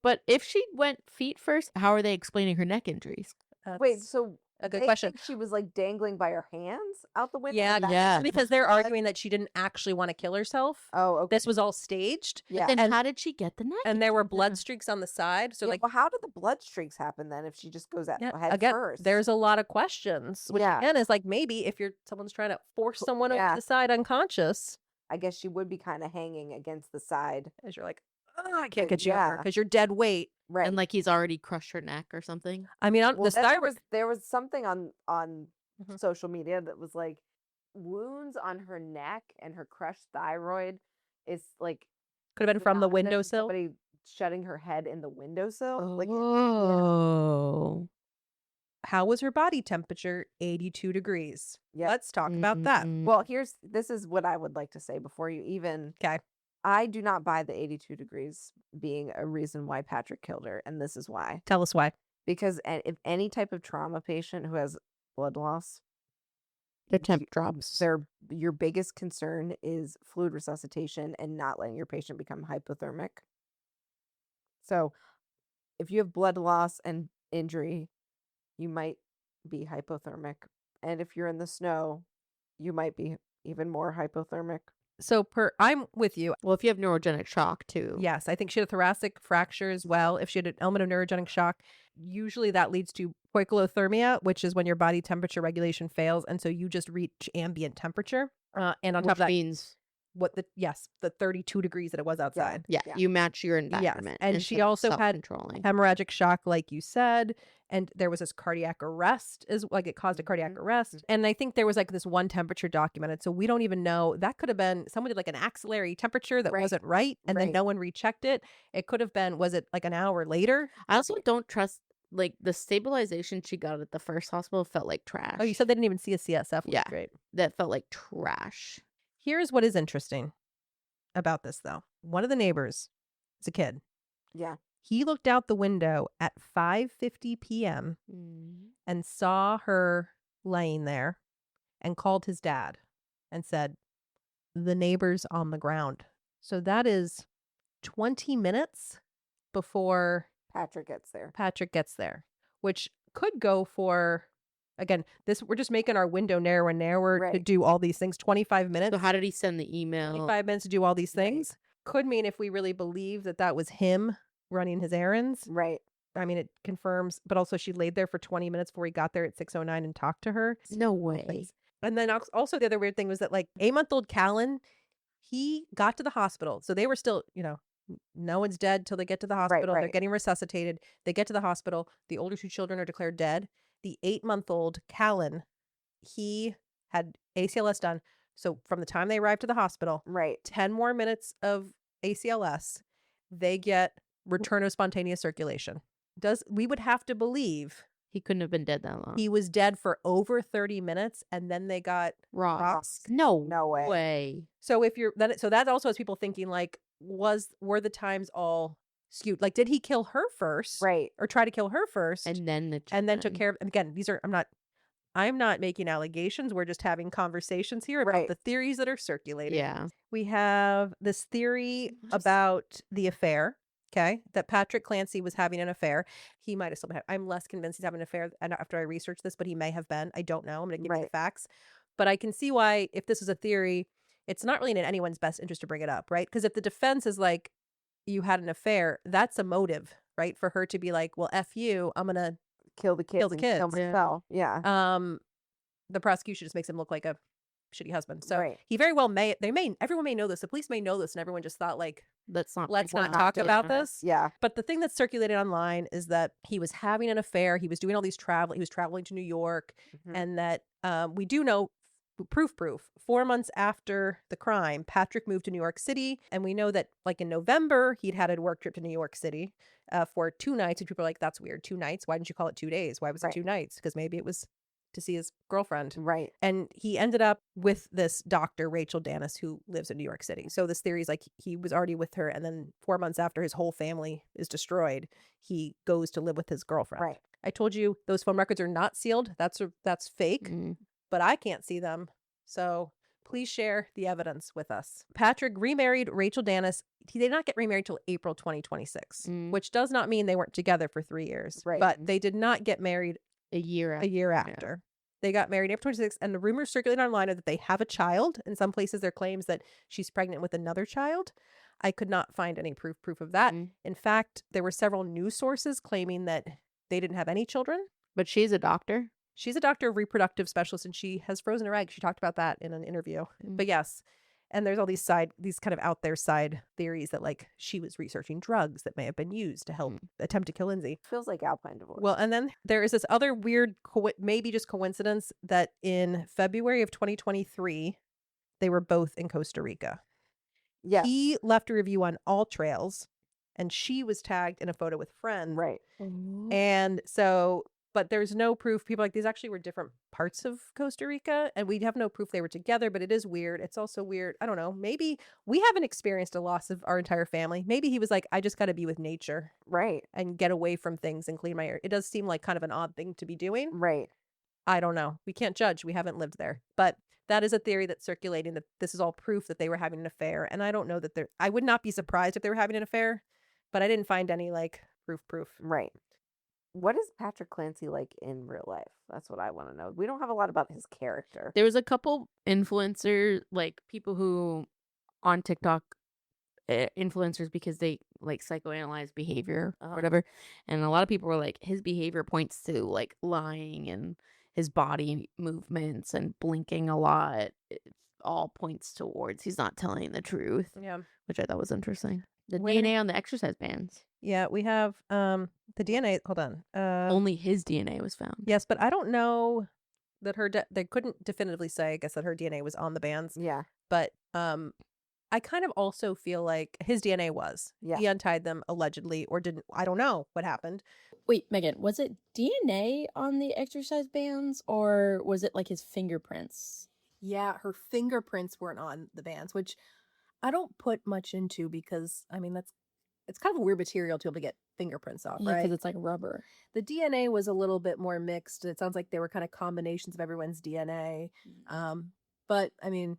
But if she went feet first, how are they explaining her neck injuries? Wait, That's so a good they question. think she was like dangling by her hands out the window? Yeah, That's- yeah. because they're arguing that she didn't actually want to kill herself. Oh, okay. This was all staged. Yeah. Then And- how did she get the neck? And there were blood streaks on the side. So Yeah, well, how did the blood streaks happen then if she just goes head again, first? there's a lot of questions. Which Yeah. again is like maybe if someone's trying to force someone over Yeah. the side unconscious, I guess she would be kind of hanging against the side. as you're like, oh, I can't But get you over yeah. because you're dead weight. Right. And like he's already crushed her neck or something. I mean, well, the thyroid. there was something on Mhm. social media that was like wounds on her neck and her crushed thyroid is like Could have been from the synonymous with windowsill. Somebody shutting her head in the windowsill. Like Oh. How was her body temperature? 82 degrees. Yeah. Let's talk about that. Mm. Well, this is what I would like to say before you even. Okay. I do not buy the 82 degrees being a reason why Patrick killed her, and this is why. Tell us why. Because if any type of trauma patient who has blood loss, The temp drops. your biggest concern is fluid resuscitation and not letting your patient become hypothermic. So, if you have blood loss and injury, you might be hypothermic, and if you're in the snow, you might be even more hypothermic. So I'm with you. Well, if you have neurogenic shock too. Yes, I think she had a thoracic fracture as well. If she had an element of neurogenic shock, usually that leads to poikilothermia, which is when your body temperature regulation fails, and so you just reach ambient temperature. And on top Which of that, means the 32 degrees that it was outside. yeah, Yeah. you match your environment. and she instead of also had self-controlling. Hemorrhagic shock, like you said, and there was this cardiac arrest, it caused a cardiac Mhm. arrest. And I think there was like this one temperature documented, so we don't even know. That could have been someone did like an axillary temperature that Right. wasn't right, and then Right. no one rechecked it. It could have been, was it like an hour later? I also don't trust like the stabilization she got at the first hospital felt like trash. Oh, you said they didn't even see a CSF. Yeah. Great. that felt like trash. Here's what is interesting about this, though. One of the neighbors is a kid. Yeah. He looked out the window at 5:50 p.m. and saw her laying there and called his dad and said, the neighbor's on the ground. So that is 20 minutes before Patrick gets there. Patrick gets there, which could go for, again, we're just making our window narrower and narrower to Right. do all these things. 25 minutes. So how did he send the email? 25 minutes to do all these Right. things could mean if we really believe that was him running his errands. Right. I mean, it confirms, but also she laid there for 20 minutes before he got there at 6:09 and talked to her. No All way. things. And then also the other weird thing was that like 8-month-old Callan, he got to the hospital. So they were still, no one's dead till they get to the hospital. They're right. getting resuscitated. They get to the hospital. The older two children are declared dead. The 8-month-old Callan, he had ACLS done. So from the time they arrived to the hospital, Right. 10 more minutes of ACLS, they get return of spontaneous circulation. We would have to believe He couldn't have been dead that long. he was dead for over 30 minutes and then they got Ross. No No way. way. so that also has people thinking like were the times all skewed. Like, did he kill her first? Right. Or try to kill her first? And then the and then took children. care of, and again, these are, I'm not making allegations. We're just having conversations here about Right. the theories that are circulating. Yeah. We have this theory about the affair, okay, that Patrick Clancy was having an affair. He might have still been. I'm less convinced he's having an affair after I researched this, but he may have been. I don't know. I'm going to give you the facts. But I can see why, if this is a theory, it's not really in anyone's best interest to bring it up, right? Because if the defense is like, you had an affair, that's a motive, right? For her to be like, well, F you, I'm going to kill the kids. Kill the and kids. Kill myself. Yeah. The prosecution just makes him look like a shitty husband. So Right. he very well everyone may know this. The police may know this, and everyone just thought like, Let's not talk about this. Yeah. But the thing that's circulated online is that he was having an affair. He was doing all these he was traveling to New York, and that we do know proof 4 months after the crime, Patrick moved to New York City, and we know that like in November he'd had a work trip to New York City for 2 nights, and people are like, that's weird, 2 nights, why didn't you call it 2 days, why was it 2 nights? Because maybe it was to see his girlfriend. Right. And he ended up with this doctor, Rachel Danis, who lives in New York City. So this theory is like he was already with her, and then 4 months after his whole family is destroyed, he goes to live with his girlfriend. Right. I told you those phone records are not sealed. That's fake, but I can't see them. So please share the evidence with us. Patrick remarried Rachel Danis. He did not get remarried till April 2026, which does not mean they weren't together for 3 years. Right. But they did not get married a year after. Yeah. They got married April 26th, and the rumors circulating online are that they have a child. In some places, there are claims that she's pregnant with another child. I could not find any proof of that. In fact, there were several news sources claiming that they didn't have any children. But she's a doctor. She's a doctor of reproductive specialist, and she has frozen her egg. She talked about that in an interview. But yes, and there's all these kind of out there side theories that like she was researching drugs that may have been used to help attempt to kill Lindsay. Feels like Alpine divorce. Well, and then there is this other weird, maybe just coincidence, that in February of 2023, they were both in Costa Rica. Yeah. He left a review on All Trails, and she was tagged in a photo with friends. Right. And so, but there's no proof. People are like, these actually were different parts of Costa Rica, and we have no proof they were together, but it is weird. It's also weird. I don't know. Maybe we haven't experienced a loss of our entire family. Maybe he was like, I just got to be with nature. Right. And get away from things and clean my air. It does seem like kind of an odd thing to be doing. Right. I don't know. We can't judge. We haven't lived there. But that is a theory that's circulating, that this is all proof that they were having an affair. And I don't know that I would not be surprised if they were having an affair, but I didn't find any like proof. Right. What is Patrick Clancy like in real life? That's what I want to know. We don't have a lot about his character. There was a couple influencers, like people who on TikTok, influencers, because they like psychoanalyze behavior or whatever. And a lot of people were like, his behavior points to like lying, and his body movements and blinking a lot. It all points towards he's not telling the truth. Yeah. Which I thought was interesting. The When- DNA on the exercise bands. Yeah, we have the DNA. Hold on. Only his DNA was found. Yes, but I don't know that they couldn't definitively say, I guess, that her DNA was on the bands. Yeah. But I kind of also feel like his DNA was. Yeah. He untied them allegedly, or didn't. I don't know what happened. Wait, Megan, was it DNA on the exercise bands, or was it like his fingerprints? Yeah, her fingerprints weren't on the bands, which I don't put much into, because I mean it's kind of a weird material to be able to get fingerprints off, Yeah, right? because it's like rubber. The DNA was a little bit more mixed. It sounds like they were kind of combinations of everyone's DNA. But I mean,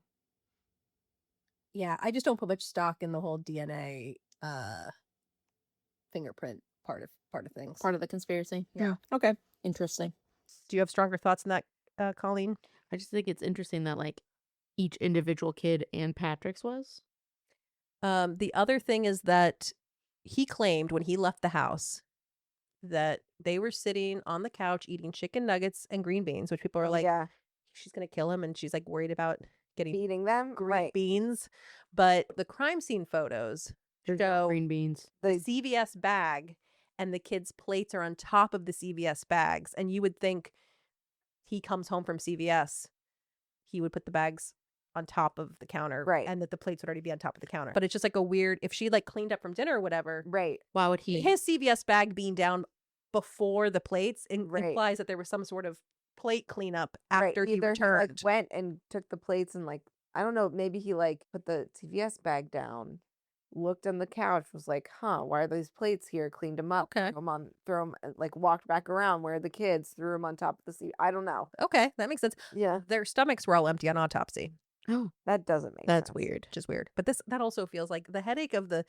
yeah, I just don't put much stock in the whole DNA fingerprint part of things. Part of the conspiracy. Yeah. Okay. Interesting. Do you have stronger thoughts on that, Colleen? I just think it's interesting that like each individual kid and Patrick's was. The other thing is that he claimed when he left the house that they were sitting on the couch eating chicken nuggets and green beans, which people are like, yeah. she's going to kill him, and she's like worried about getting Feeding them. green Right. beans. But the crime scene photos show Green beans. the CVS bag, and the kids' plates are on top of the CVS bags. And you would think he comes home from CVS, he would put the bags on top of the counter, Right. and that the plates would already be on top of the counter. But it's just like a weird, if she like cleaned up from dinner or whatever, Right. Why would he? his CVS bag being down before the plates Right. implies that there was some sort of plate cleanup Right. after he Either returned. like went and took the plates and like, I don't know, maybe he like put the CVS bag down looked on the couch, was like, huh, why are these plates here? Cleaned them up, Okay. throw them, like walked back around. Where are the kids? Threw them on top of the seat. I don't know. Okay, that makes sense. Yeah, Their stomachs were all empty on autopsy. Oh, that doesn't make that's sense. weird. Which is weird. But that also feels like the headache of the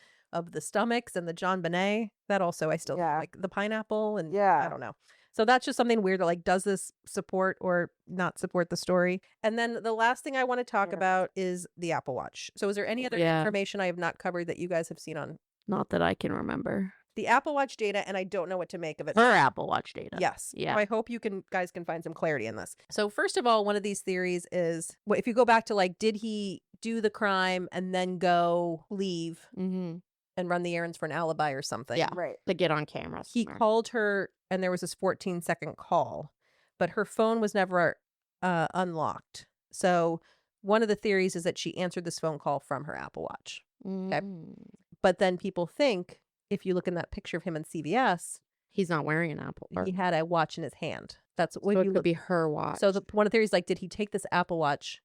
stomachs and the John Bonet. That also I still Yeah. like the pineapple and I Yeah. don't know. So that's just something weird that like does this support or not support the story? And then the last thing I want to talk Yeah. about is the Apple Watch. So is there any other Yeah. information I have not covered that you guys have seen on Not that I can remember. the Apple Watch data? And I don't know what to make of it. Her Apple Watch data. Yes. Yeah. So I hope you guys can find some clarity in this. So first of all, one of these theories is if you go back to like, did he do the crime and then go leave Mm-hmm. and run the errands for an alibi or something? Yeah. Right. To get on camera. He somewhere. called her and there was this 14-second call, but her phone was never unlocked. So one of the theories is that she answered this phone call from her Apple Watch. Mm. But then people think, if you look in that picture of him in CVS, He's not wearing an Apple. he had a watch in his hand. That's So what it you could look. be her watch. So one of the theories, like, did he take this Apple Watch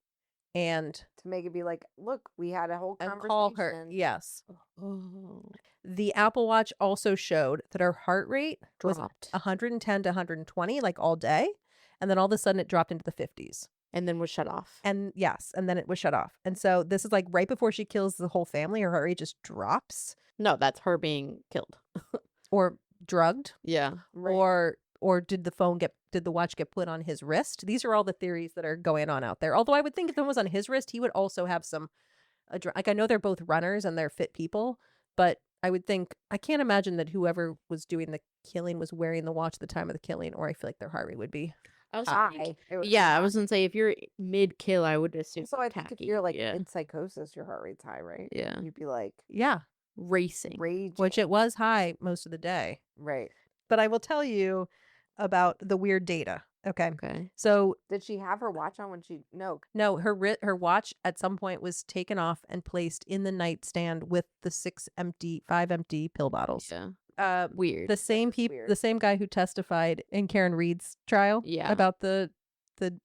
and To make it be like, look, we had a whole conversation. call her? Yes. Oh. The Apple Watch also showed that her heart rate was Dropped. 110 to 120, like all day. And then all of a sudden it dropped into the 50s. And then was shut off. And yes, and then it was shut off. And so this is like right before she kills the whole family, her heart rate just drops No, that's her being killed. or drugged. Yeah. Right. Or did the watch get put on his wrist? These are all the theories that are going on out there. Although I would think if it was on his wrist, he would also have some, like I know they're both runners and they're fit people, but I would think, I can't imagine that whoever was doing the killing was wearing the watch at the time of the killing, or I feel like their heart rate would be. I was High. It was yeah, I high. was gonna say if you're mid kill, I would assume. So I think if tacky. you're like yeah, in psychosis, your heart rate's high, right? yeah, You'd be like Yeah, racing. raging. which it was high most of the day. Right. But I will tell you about the weird data. Okay. Okay. So Did she have her watch on when she? No. no, her watch at some point was taken off and placed in the nightstand with the 5 empty pill bottles. Yeah. Weird. The same weird. the same guy who testified in Karen Reed's trial Yeah. about the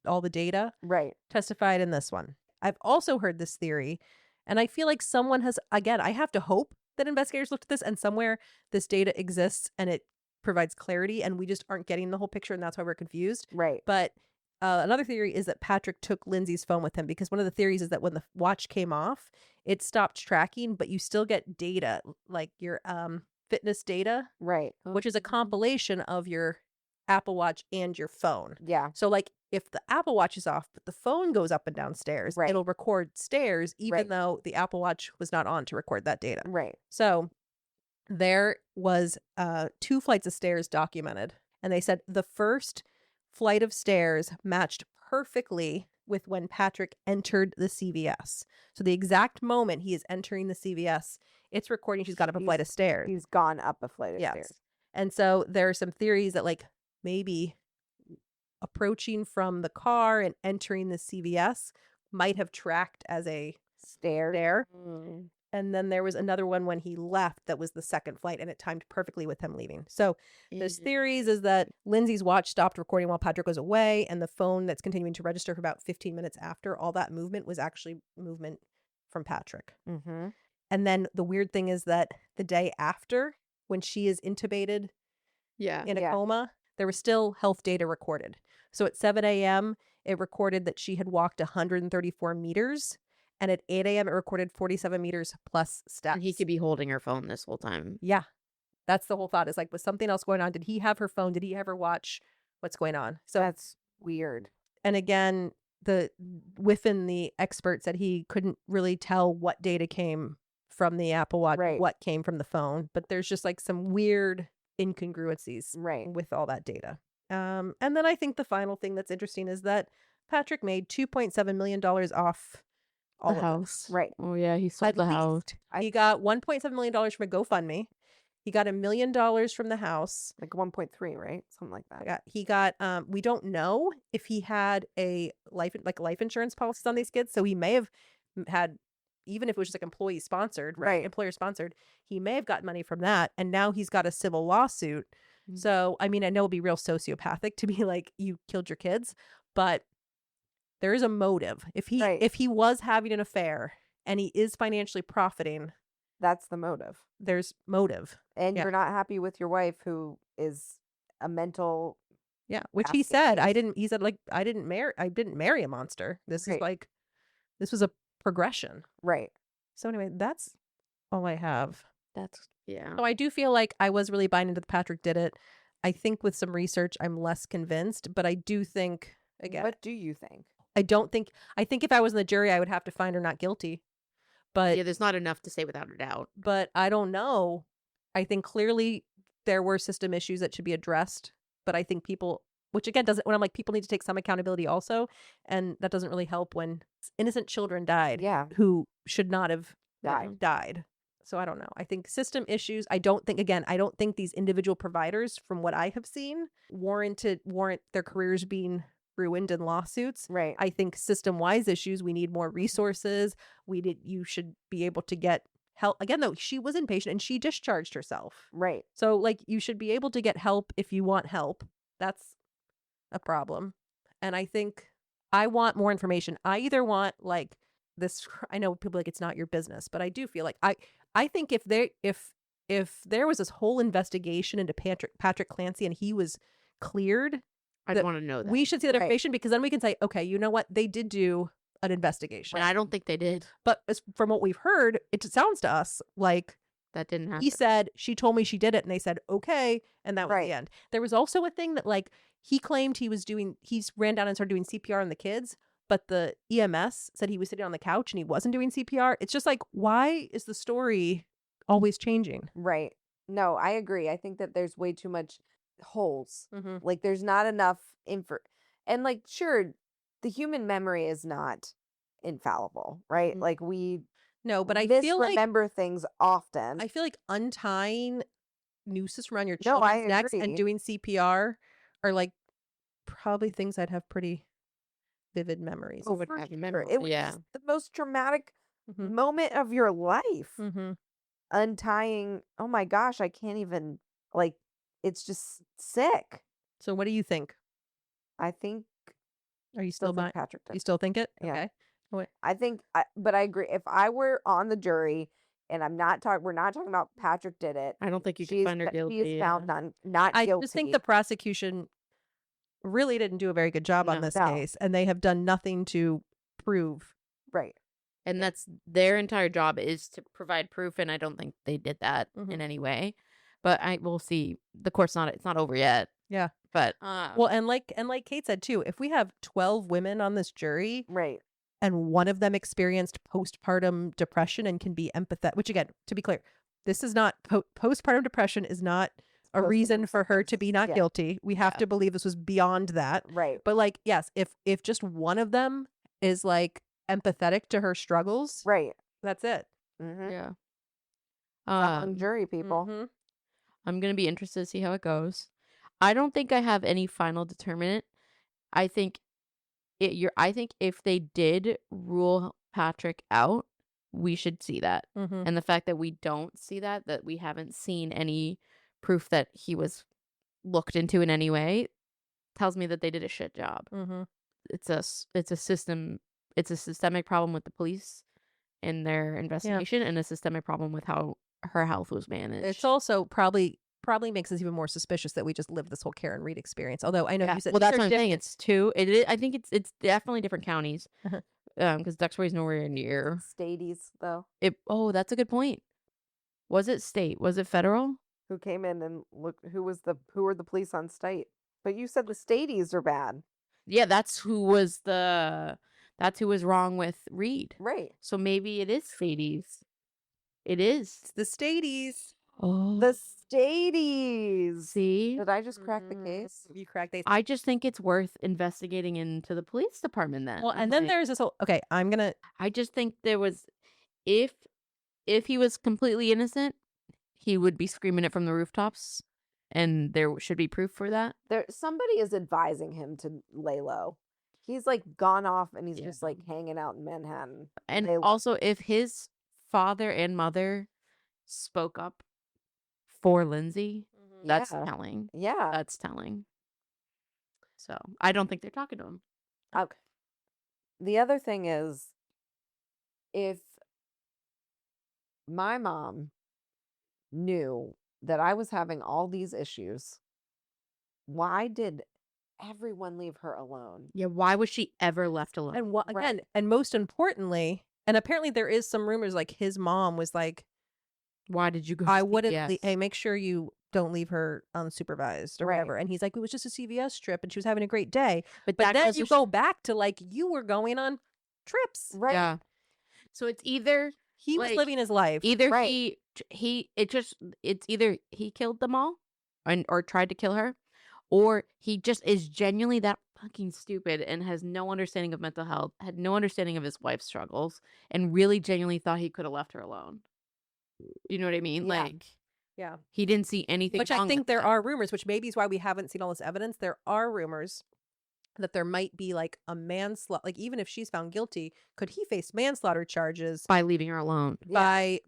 all the data Right. testified in this one. I've also heard this theory, and I feel like someone has, again, I have to hope that investigators looked at this and somewhere this data exists and it provides clarity and we just aren't getting the whole picture and that's why we're confused. Right. But another theory is that Patrick took Lindsay's phone with him because one of the theories is that when the watch came off, it stopped tracking, but you still get data, like your fitness data, Right. which is a compilation of your Apple Watch and your phone. Yeah. So like if the Apple Watch is off, but the phone goes up and down stairs, Right. it'll record stairs, even Right. though the Apple Watch was not on to record that data. Right. So there was 2 flights of stairs documented. And they said the first flight of stairs matched perfectly with when Patrick entered the CVS. So the exact moment he is entering the CVS, it's recording she's got up a flight of stairs. He's gone up a flight of Yes. stairs. And so there are some theories that like maybe approaching from the car and entering the CVS might have tracked as a stair. Mm. And then there was another one when he left that was the second flight and it timed perfectly with him leaving. So there's theories is that Lindsay's watch stopped recording while Patrick was away and the phone that's continuing to register for about 15 minutes after all that movement was actually movement from Patrick. Mm-hmm. And then the weird thing is that the day after, when she is intubated Yeah. in a Yeah. coma, there was still health data recorded. So at 7 a.m., it recorded that she had walked 134 meters. And at 8 a.m., it recorded 47 meters plus steps. And he could be holding her phone this whole time. Yeah. That's the whole thought is like, was something else going on? Did he have her phone? Did he have her watch? What's going on? So That's weird. and again, within the expert said he couldn't really tell what data came from the Apple Watch, Right. what came from the phone. But there's just like some weird incongruencies Right. with all that data. And then I think the final thing that's interesting is that Patrick made $2.7 million off all The of house. this. Right. Oh yeah, he sold At the house. least. He got $1.7 million from a GoFundMe. He got $1 million from the house. Like 1.3, right? Something like that. He got we don't know if he had a life insurance policies on these kids. So he may have had, even if it was just like employee sponsored, Right. employer sponsored, he may have gotten money from that. And now he's got a civil lawsuit. Mm. So I mean, I know it'd be real sociopathic to be like, you killed your kids, but there is a motive. If he Right. if he was having an affair and he is financially profiting, That's the motive. There's motive. And Yeah. you're not happy with your wife who is a mental. Yeah, which he basket said, case. he said, like, I didn't marry a monster. This is Right. like, this was a progression. Right. So anyway, that's all I have. Yeah. So I do feel like I was really buying into the Patrick did it. I think with some research, I'm less convinced, but I do think, again, What do you think? I think if I was in the jury, I would have to find her not guilty. But Yeah, there's not enough to say without a doubt. but I don't know. I think clearly there were system issues that should be addressed, but I think people, which again doesn't, when I'm like, people need to take some accountability also, and that doesn't really help when innocent children died Yeah. who should not have Died. So I don't know. I think system issues, I don't think these individual providers, from what I have seen, warrant their careers being ruined in lawsuits. Right. I think system-wise issues, we need more resources. You should be able to get help. Again, though, she was inpatient and she discharged herself. Right. So, like, you should be able to get help if you want help. That's a problem. And I think I want more information. I either want, like, this, I know people are like, it's not your business, but I do feel like I think if there was this whole investigation into Patrick Clancy and he was cleared, I'd that want to know that. we should see that Right. information, because then we can say, okay, you know what? They did do an investigation. And I don't think they did. But from what we've heard, it sounds to us like That didn't happen. he said, she told me she did it, and they said, okay, and that was Right. the end. There was also a thing that, like, he claimed he ran down and started doing CPR on the kids, but the EMS said he was sitting on the couch and he wasn't doing CPR. It's just like, why is the story always changing? Right. No, I agree. I think that there's way too much holes. Mm-hmm. Like there's not enough info. And like, sure, the human memory is not infallible, right? Mhm. Like we No, but I feel like misremember things often. untying nooses around your No, I children's necks agree. and doing CPR are like probably things I'd have pretty vivid memories. Oh, would for have sure. memory, It was yeah. just the most traumatic Mhm. moment of your life. Mm-hmm. Untying, oh my gosh, I can't even, like, it's just sick. So what do you think? I think Are you still still think Patrick You did. still think it? Yeah. Okay. What? I think, but I agree. If I were on the jury, and we're not talking about Patrick did it. I don't think you can She's find her guilty. She is found not I guilty. just think the prosecution really didn't do a very good job on No. this No. case, and they have done nothing to prove. Right. And that's their entire job, is to provide proof, and I don't think they did that Mhm. in any way. But we'll see. The court's it's not over yet. Yeah. But Well, and like Kate said too, if we have 12 women on this jury Right. and one of them experienced postpartum depression and can be empathetic, which again, to be clear, this is not postpartum depression is not a Postpartum reason for her to be not Yeah. guilty. We have Yeah. to believe this was beyond that. Right. But like, yes, if just one of them is like empathetic to her struggles, Right. that's it. Mm-hmm. yeah. Hung jury people. Mhm. I'm gonna be interested to see how it goes. I don't think I have any final determinant. I think I think if they did rule Patrick out, we should see that. Mhm. And the fact that we don't see that we haven't seen any proof that he was looked into in any way, tells me that they did a shit job. Mhm. It's a systemic problem with the police and their investigation, and a systemic problem with how her health was managed. It's also probably makes us even more suspicious that we just lived this whole Karen Reed experience. Although I know you said well, that's these what are I'm saying. different- It's two. It is. I think it's definitely different counties. Uh-huh. Because Duxbury's nowhere near Stadies though, it. Oh, that's a good point. Was it state? Was it federal? who came in and look who were the police on state. But you said the Stadies are bad. Yeah, that's who was wrong with Reed. Right. So maybe it is Stadies. It is. It's the Stadies. Oh, The Stadies. see, Did I just crack the case? You cracked the I just think it's worth investigating into the police department then. Well, and then there's this whole okay, I just think there was, if he was completely innocent, he would be screaming it from the rooftops, and there should be proof for that. Somebody is advising him to lay low. He's like gone off and he's Yeah. just like hanging out in Manhattan. And They- also, if his father and mother spoke up for Lindsay, that's Yeah. telling. Yeah. That's telling. So I don't think they're talking to him. Okay. The other thing is, if my mom knew that I was having all these issues, why did everyone leave her alone? Yeah, why was she ever left alone? And Right. again, and most importantly, and apparently there is some rumors like his mom was like, Why did you go? I to wouldn't. CVS? Hey, make sure you don't leave her unsupervised or Right. whatever. And he's like, it was just a CVS trip, and she was having a great day. But But that then goes you to go back to like you were going on trips. Right. Yeah. So it's either He was like, living his life. either Right. it's either he killed them all or tried to kill her, or he just is genuinely that fucking stupid and has no understanding of mental health, had no understanding of his wife's struggles, and really genuinely thought he could have left her alone. You know what I mean? Yeah. Like Yeah. he didn't see anything Which wrong I with think there that. are rumors, which maybe is why we haven't seen all this evidence. There are rumors that there might be like a manslaughter. Like even if she's found guilty, could he face manslaughter charges by leaving her alone. Yeah.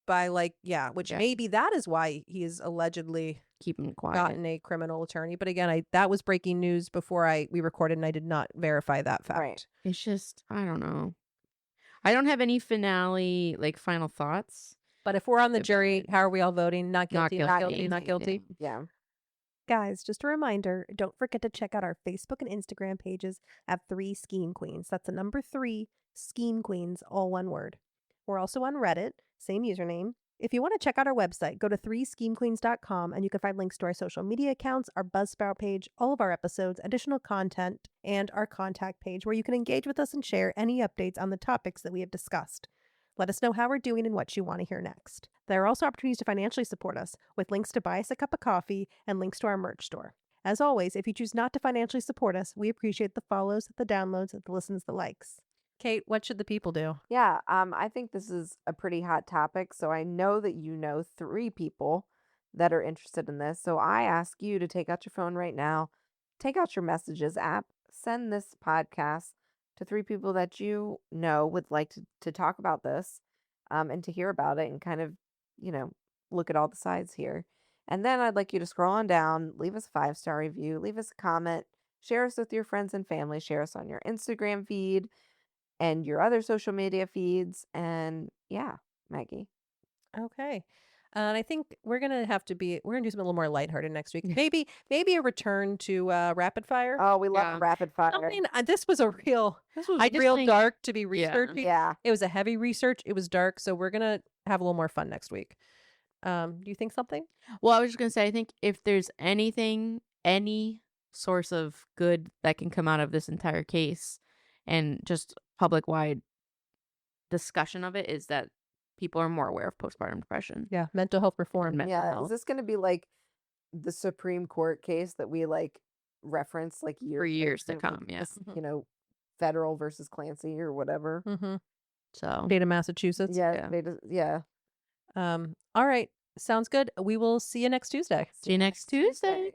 by like which Yeah. maybe that is why he is allegedly Keep him quiet. gotten a criminal attorney. But again, that was breaking news before we recorded, and I did not verify that fact. Right. It's just, I don't know. I don't have any final thoughts. But if we're on the But- jury, how are we all voting? Not Not guilty, not guilty, guilty. not guilty. Yeah. Guys, just a reminder, don't forget to check out our Facebook and Instagram pages at 3 Scheme Queens. That's the number 3 Scheme Queens, all one word. We're also on Reddit, same username. If you want to check out our website, go to 3schemequeens.com and you can find links to our social media accounts, our Buzzsprout page, all of our episodes, additional content, and our contact page where you can engage with us and share any updates on the topics that we have discussed. Let us know how we're doing and what you want to hear next. There are also opportunities to financially support us with links to buy us a cup of coffee and links to our merch store. As always, if you choose not to financially support us, we appreciate the follows, the downloads, the listens, the likes. Kate, what should the people do? Yeah. I think this is a pretty hot topic. So I know that you know 3 people that are interested in this. So I ask you to take out your phone right now, take out your messages app, send this podcast to 3 people that you know would like to talk about this, and to hear about it and kind of, look at all the sides here. And then I'd like you to scroll on down, leave us a 5-star review, leave us a comment, share us with your friends and family, share us on your Instagram feed and your other social media feeds. And yeah, Maggie. Okay. And I think we're gonna do something a little more lighthearted next week. Maybe a return to rapid fire. Oh, we love Yeah. rapid fire. This was I just real think- dark to be Yeah. researching. Yeah. It was a heavy research. It was dark, so we're gonna have a little more fun next week. Do you think something? Well, I was just going to say, I think if there's anything, any source of good that can come out of this entire case and just public-wide discussion of it, is that people are more aware of postpartum depression. Yeah, mental health reform. and mental Yeah. health Is this going to be like the Supreme Court case that we like reference like for years to later, come. like, Yeah. this, Federal versus Clancy or whatever. Mm-hmm. So State of Massachusetts. Yeah. Yeah. All right. Sounds good. We will see you next Tuesday. see you next Tuesday.